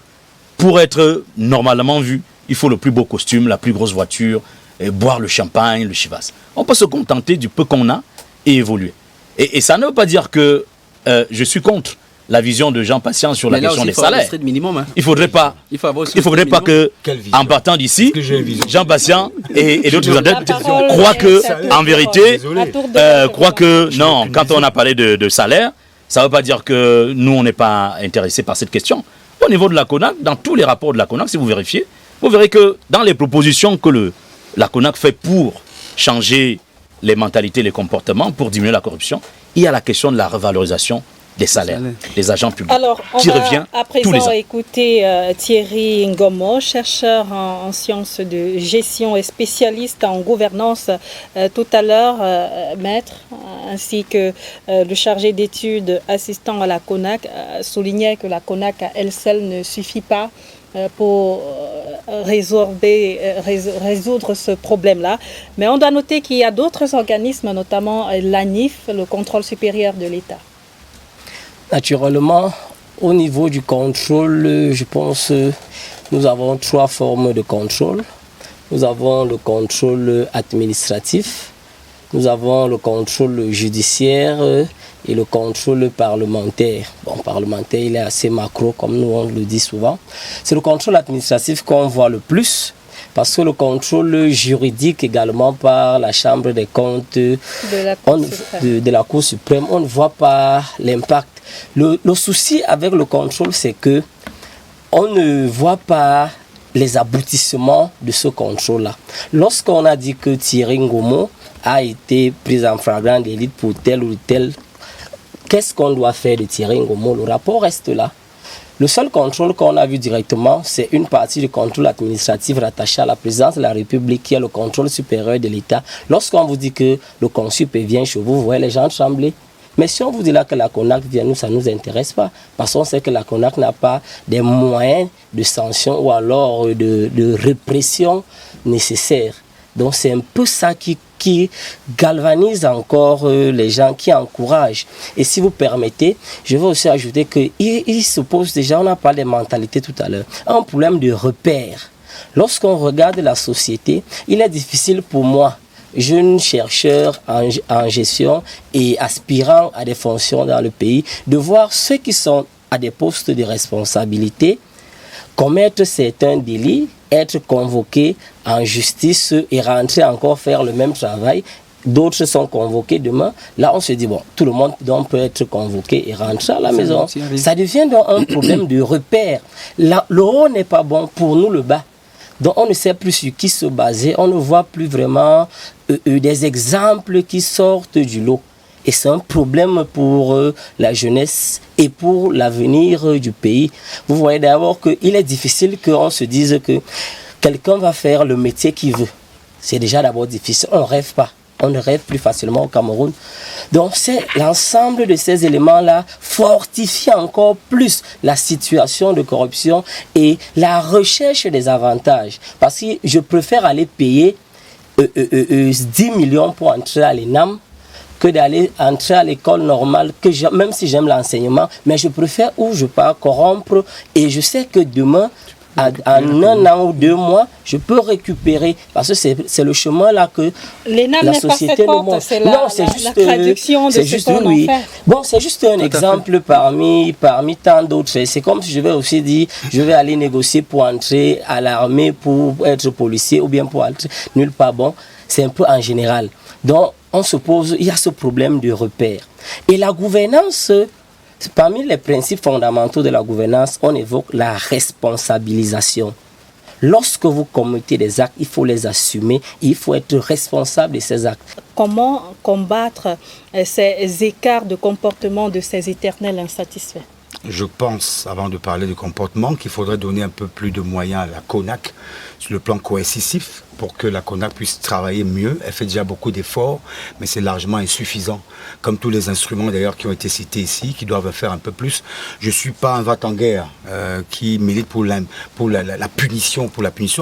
pour être normalement vu, il faut le plus beau costume, la plus grosse voiture, et boire le champagne, le chivas. On peut se contenter du peu qu'on a et évoluer. Et ça ne veut pas dire que je suis contre la vision de Jean Patient sur la question des salaires. Il faudrait pas que, en partant d'ici, Jean Patient et d'autres adeptes croient que, en vérité, croient que non, quand on a parlé de salaire, ça ne veut pas dire que nous, on n'est pas intéressés par cette question. Au niveau de la CONAC, dans tous les rapports de la CONAC, si vous vérifiez, vous verrez que dans les propositions que la CONAC fait pour changer les mentalités, les comportements, pour diminuer la corruption, il y a la question de la revalorisation des salaires des agents publics. Alors, qui revient à tous les ans. présent écouter Thierry Ngomo, chercheur en sciences de gestion et spécialiste en gouvernance. Tout à l'heure, maître, ainsi que le chargé d'études assistant à la CONAC, soulignait que la CONAC à elle seule ne suffit pas pour résoudre ce problème-là. Mais on doit noter qu'il y a d'autres organismes, notamment l'ANIF, le contrôle supérieur de l'État. Naturellement, au niveau du contrôle, je pense nous avons 3 formes de contrôle. Nous avons le contrôle administratif, nous avons le contrôle judiciaire et le contrôle parlementaire. Bon, parlementaire, il est assez macro, comme nous on le dit souvent. C'est le contrôle administratif qu'on voit le plus, parce que le contrôle juridique également par la Chambre des comptes de la Cour suprême, on ne voit pas l'impact. Le souci avec le contrôle, c'est que on ne voit pas les aboutissements de ce contrôle-là. Lorsqu'on a dit que Thierry Ngomo a été pris en flagrant délit pour tel ou tel, qu'est-ce qu'on doit faire de Thierry Ngomo? Le rapport reste là. Le seul contrôle qu'on a vu directement, c'est une partie du contrôle administratif rattaché à la présidence de la République, qui est le contrôle supérieur de l'État. Lorsqu'on vous dit que le consup vient chez vous, vous voyez les gens trembler. Mais si on vous dit là que la CONAC vient, nous, ça ne nous intéresse pas. Parce qu'on sait que la CONAC n'a pas des moyens de sanction ou alors de répression nécessaires. Donc c'est un peu ça qui galvanise encore les gens, qui encouragent. Et si vous permettez, je vais aussi ajouter qu'il se pose déjà, on a parlé des mentalités tout à l'heure, un problème de repère. Lorsqu'on regarde la société, il est difficile pour moi, jeune chercheur en gestion et aspirant à des fonctions dans le pays, de voir ceux qui sont à des postes de responsabilité commettre certains délits, être convoqués en justice et rentrer encore faire le même travail. D'autres sont convoqués demain. Là, on se dit, bon, tout le monde donc peut être convoqué et rentrer à la maison. Ça devient donc un problème de repère. Le haut n'est pas bon, pour nous le bas. Donc on ne sait plus sur qui se baser, on ne voit plus vraiment des exemples qui sortent du lot. Et c'est un problème pour la jeunesse et pour l'avenir du pays. Vous voyez d'abord qu'il est difficile qu'on se dise que quelqu'un va faire le métier qu'il veut. C'est déjà d'abord difficile, on ne rêve pas. On ne rêve plus facilement au Cameroun. Donc c'est l'ensemble de ces éléments-là fortifie encore plus la situation de corruption et la recherche des avantages. Parce que je préfère aller payer 10 millions pour entrer à l'ENAM que d'aller entrer à l'école normale, même si j'aime l'enseignement, mais je préfère où je peux corrompre et je sais que demain, en 1 an ou 2 mois, je peux récupérer, parce que c'est le chemin là que la société nous montre. Non, c'est juste la traduction de ce qu'on en fait. Bon, c'est juste un exemple parmi tant d'autres. C'est comme si je vais aussi dire, je vais aller négocier pour entrer à l'armée, pour être policier ou bien pour être nulle part. Bon, c'est un peu en général. Donc, on se pose, il y a ce problème de repère. Et la gouvernance, parmi les principes fondamentaux de la gouvernance, on évoque la responsabilisation. Lorsque vous commettez des actes, il faut les assumer, il faut être responsable de ces actes. Comment combattre ces écarts de comportement de ces éternels insatisfaits? je pense, avant de parler de comportement, qu'il faudrait donner un peu plus de moyens à la CONAC sur le plan coercitif pour que la CONAC puisse travailler mieux. Elle fait déjà beaucoup d'efforts, mais c'est largement insuffisant. Comme tous les instruments d'ailleurs qui ont été cités ici, qui doivent faire un peu plus. Je ne suis pas un va-t-en-guerre qui milite pour la punition,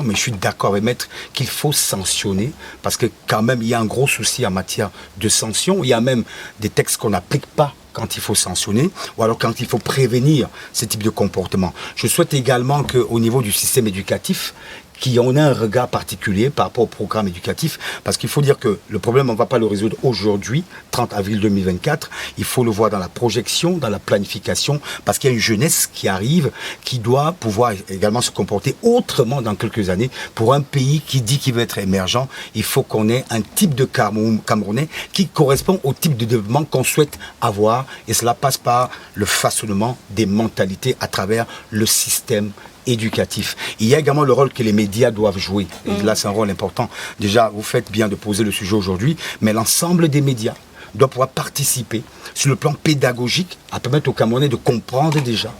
mais je suis d'accord avec Maître qu'il faut sanctionner, parce que quand même il y a un gros souci en matière de sanctions. Il y a même des textes qu'on n'applique pas quand il faut sanctionner, ou alors quand il faut prévenir ce type de comportement. Je souhaite également qu'au niveau du système éducatif, qu'on ait un regard particulier par rapport au programme éducatif, parce qu'il faut dire que le problème, on ne va pas le résoudre aujourd'hui, 30 avril 2024, il faut le voir dans la projection, dans la planification, parce qu'il y a une jeunesse qui arrive, qui doit pouvoir également se comporter autrement dans quelques années. Pour un pays qui dit qu'il veut être émergent, il faut qu'on ait un type de Camerounais qui correspond au type de développement qu'on souhaite avoir, et cela passe par le façonnement des mentalités à travers le système éducatif. Il y a également le rôle que les médias doivent jouer. Et là, c'est un rôle important. Déjà, vous faites bien de poser le sujet aujourd'hui, mais l'ensemble des médias doit pouvoir participer sur le plan pédagogique à permettre aux Camerounais de comprendre déjà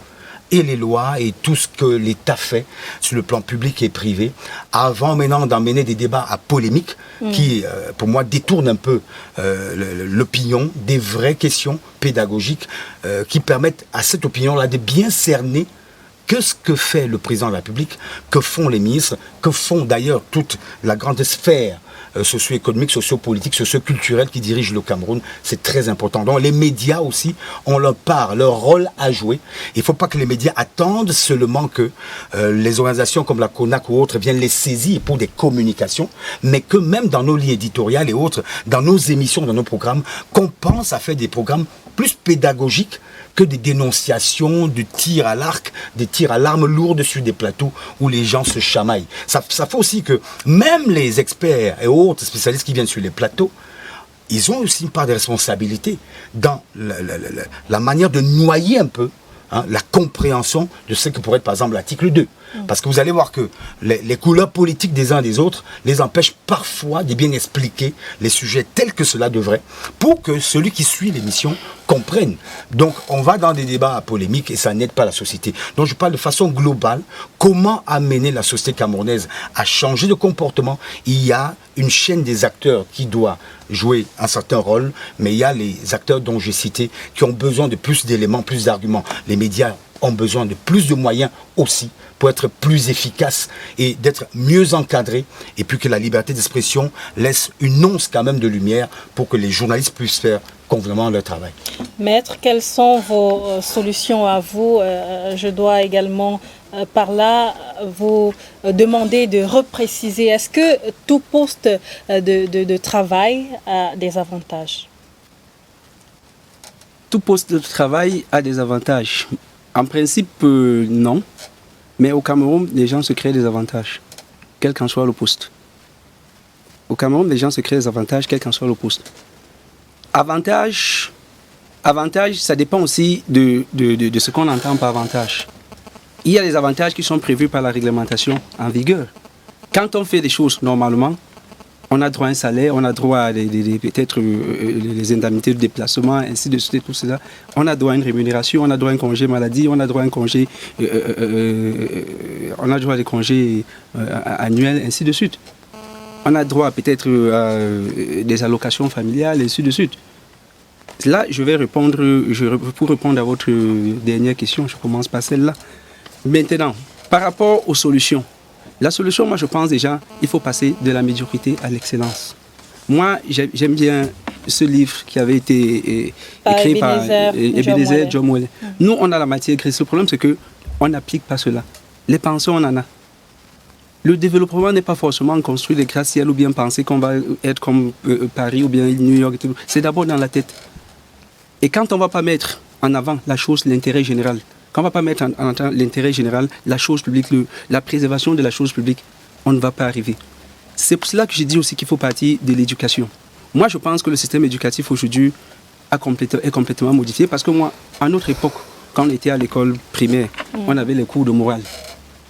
et les lois et tout ce que l'État fait sur le plan public et privé, avant maintenant d'emmener des débats à polémique qui, pour moi, détournent un peu l'opinion des vraies questions pédagogiques qui permettent à cette opinion-là de bien cerner que ce que fait le président de la République, que font les ministres, que font d'ailleurs toute la grande sphère socio-économique, socio-politique, socio-culturelle qui dirige le Cameroun. C'est très important. Donc les médias aussi ont leur part, leur rôle à jouer. Il ne faut pas que les médias attendent seulement que les organisations comme la CONAC ou autres viennent les saisir pour des communications, mais que même dans nos lignes éditoriales et autres, dans nos émissions, dans nos programmes, qu'on pense à faire des programmes plus pédagogiques que des dénonciations, du tir à l'arc, des tirs à l'arme lourde sur des plateaux où les gens se chamaillent. Ça fait aussi que même les experts et autres spécialistes qui viennent sur les plateaux, ils ont aussi une part de responsabilité dans la manière de noyer un peu la compréhension de ce que pourrait être par exemple l'article 2. Parce que vous allez voir que les couleurs politiques des uns et des autres les empêchent parfois de bien expliquer les sujets tels que cela devrait, pour que celui qui suit l'émission comprenne. Donc on va dans des débats polémiques et ça n'aide pas la société. Donc je parle de façon globale, comment amener la société camerounaise à changer de comportement. Il y a une chaîne des acteurs qui doit jouer un certain rôle, mais il y a les acteurs dont j'ai cité qui ont besoin de plus d'éléments, plus d'arguments. Les médias ont besoin de plus de moyens aussi pour être plus efficaces et d'être mieux encadrés, et puis que la liberté d'expression laisse une once quand même de lumière pour que les journalistes puissent faire convenablement leur travail. Maître, quelles sont vos solutions à vous? Je dois également par là vous demander de repréciser, est-ce que tout poste de travail a des avantages? Tout poste de travail a des avantages. En principe, non. Mais au Cameroun, les gens se créent des avantages, quel qu'en soit le poste. Au Cameroun, les gens se créent des avantages, quel qu'en soit le poste. Avantage, ça dépend aussi de ce qu'on entend par avantage. Il y a des avantages qui sont prévus par la réglementation en vigueur. Quand on fait des choses normalement, on a droit à un salaire, on a droit à peut-être les indemnités de déplacement, ainsi de suite, tout cela. On a droit à une rémunération, on a droit à un congé maladie, on a droit à un congé, on a droit à des congés annuels, ainsi de suite. On a droit peut-être à des allocations familiales, ainsi de suite. Là, je vais répondre, pour répondre à votre dernière question, je commence par celle-là. Maintenant, par rapport aux solutions, la solution, moi je pense déjà, il faut passer de la médiocrité à l'excellence. Moi, j'aime bien ce livre qui avait été écrit par Ebenezer Djomwele. Nous, on a la matière grise. Le problème, c'est qu'on n'applique pas cela. Les pensées, on en a. Le développement n'est pas forcément construit des gratte-ciel ou bien penser qu'on va être comme Paris ou bien New York. C'est d'abord dans la tête. Et quand on ne va pas mettre en avant la chose, l'intérêt général, quand on ne va pas mettre en avant l'intérêt général, la chose publique, la préservation de la chose publique, on ne va pas arriver. C'est pour cela que je dis aussi qu'il faut partir de l'éducation. Moi, je pense que le système éducatif aujourd'hui est complètement modifié, parce que moi, à notre époque, quand on était à l'école primaire, on avait les cours de morale.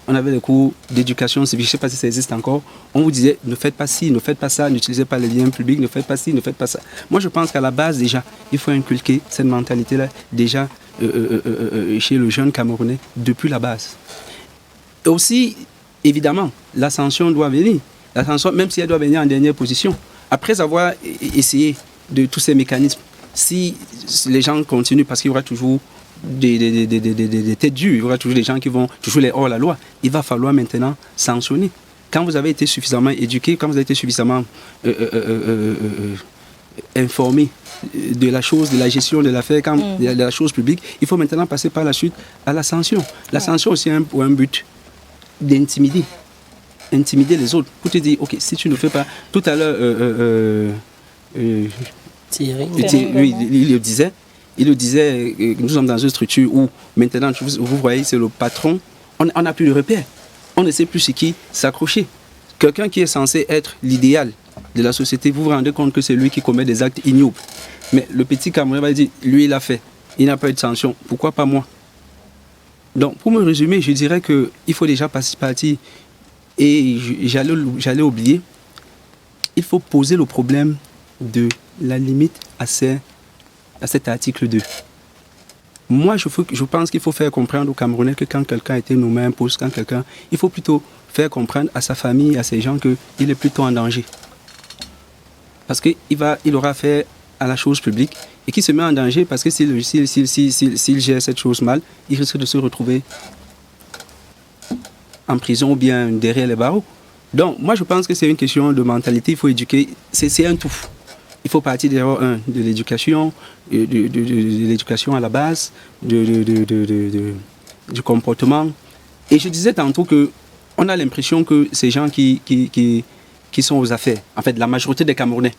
On avait les cours d'éducation civique, je ne sais pas si ça existe encore. On vous disait, ne faites pas ci, ne faites pas ça, n'utilisez pas les liens publics, ne faites pas ci, ne faites pas ça. Moi, je pense qu'à la base, déjà, il faut inculquer cette mentalité-là, déjà, chez le jeune Camerounais depuis la base. Et aussi, évidemment, l'ascension doit venir. L'ascension, même si elle doit venir en dernière position. Après avoir essayé de tous ces mécanismes, si les gens continuent, parce qu'il y aura toujours des têtes dures, il y aura toujours des gens qui vont toujours les hors la loi, il va falloir maintenant sanctionner. Quand vous avez été suffisamment éduqué, quand vous avez été suffisamment informé de la chose, de la gestion de l'affaire, de la chose publique, il faut maintenant passer par la suite à la sanction. La sanction aussi a un but d'intimider les autres, pour te dire, ok, si tu ne fais pas, tout à l'heure, Thierry, lui, il le disait, nous sommes dans une structure où maintenant, vous voyez, c'est le patron, on n'a plus de repères, on ne sait plus sur qui s'accrocher. Quelqu'un qui est censé être l'idéal de la société, vous vous rendez compte que c'est lui qui commet des actes ignobles. Mais le petit Camerounais va dire, lui il a fait, il n'a pas eu de sanction, pourquoi pas moi? Donc pour me résumer, je dirais qu'il faut déjà partir, et j'allais oublier, il faut poser le problème de la limite à cet article 2. Moi, je pense qu'il faut faire comprendre aux Camerounais que quand quelqu'un a été nommé un poste, il faut plutôt faire comprendre à sa famille, à ses gens qu'il est plutôt en danger. Parce qu'il aura affaire à la chose publique et qu'il se met en danger parce que s'il gère cette chose mal, il risque de se retrouver en prison ou bien derrière les barreaux. Donc, moi, je pense que c'est une question de mentalité, il faut éduquer, c'est un tout. Il faut partir de l'éducation, de l'éducation à la base, du comportement. Et je disais tantôt qu'on a l'impression que ces gens qui sont aux affaires, en fait, la majorité des Camerounais,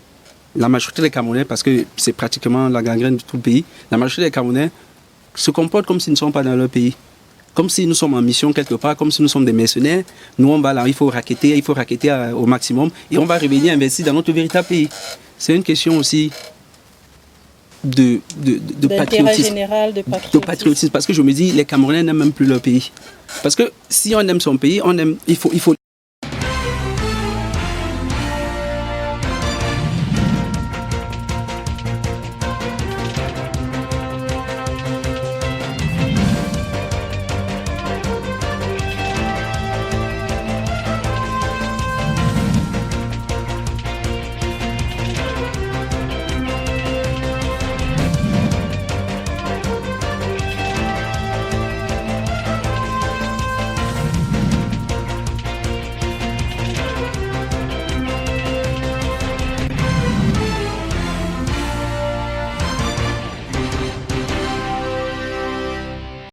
parce que c'est pratiquement la gangrène de tout le pays, la majorité des Camerounais se comportent comme s'ils ne sont pas dans leur pays. Comme si nous sommes en mission quelque part, comme si nous sommes des mercenaires. Nous, on va là, il faut racketter au maximum et on va revenir investir dans notre véritable pays. C'est une question aussi de patriotisme. Général, de patriotisme. Parce que je me dis, les Camerounais n'aiment même plus leur pays. Parce que si on aime son pays, il faut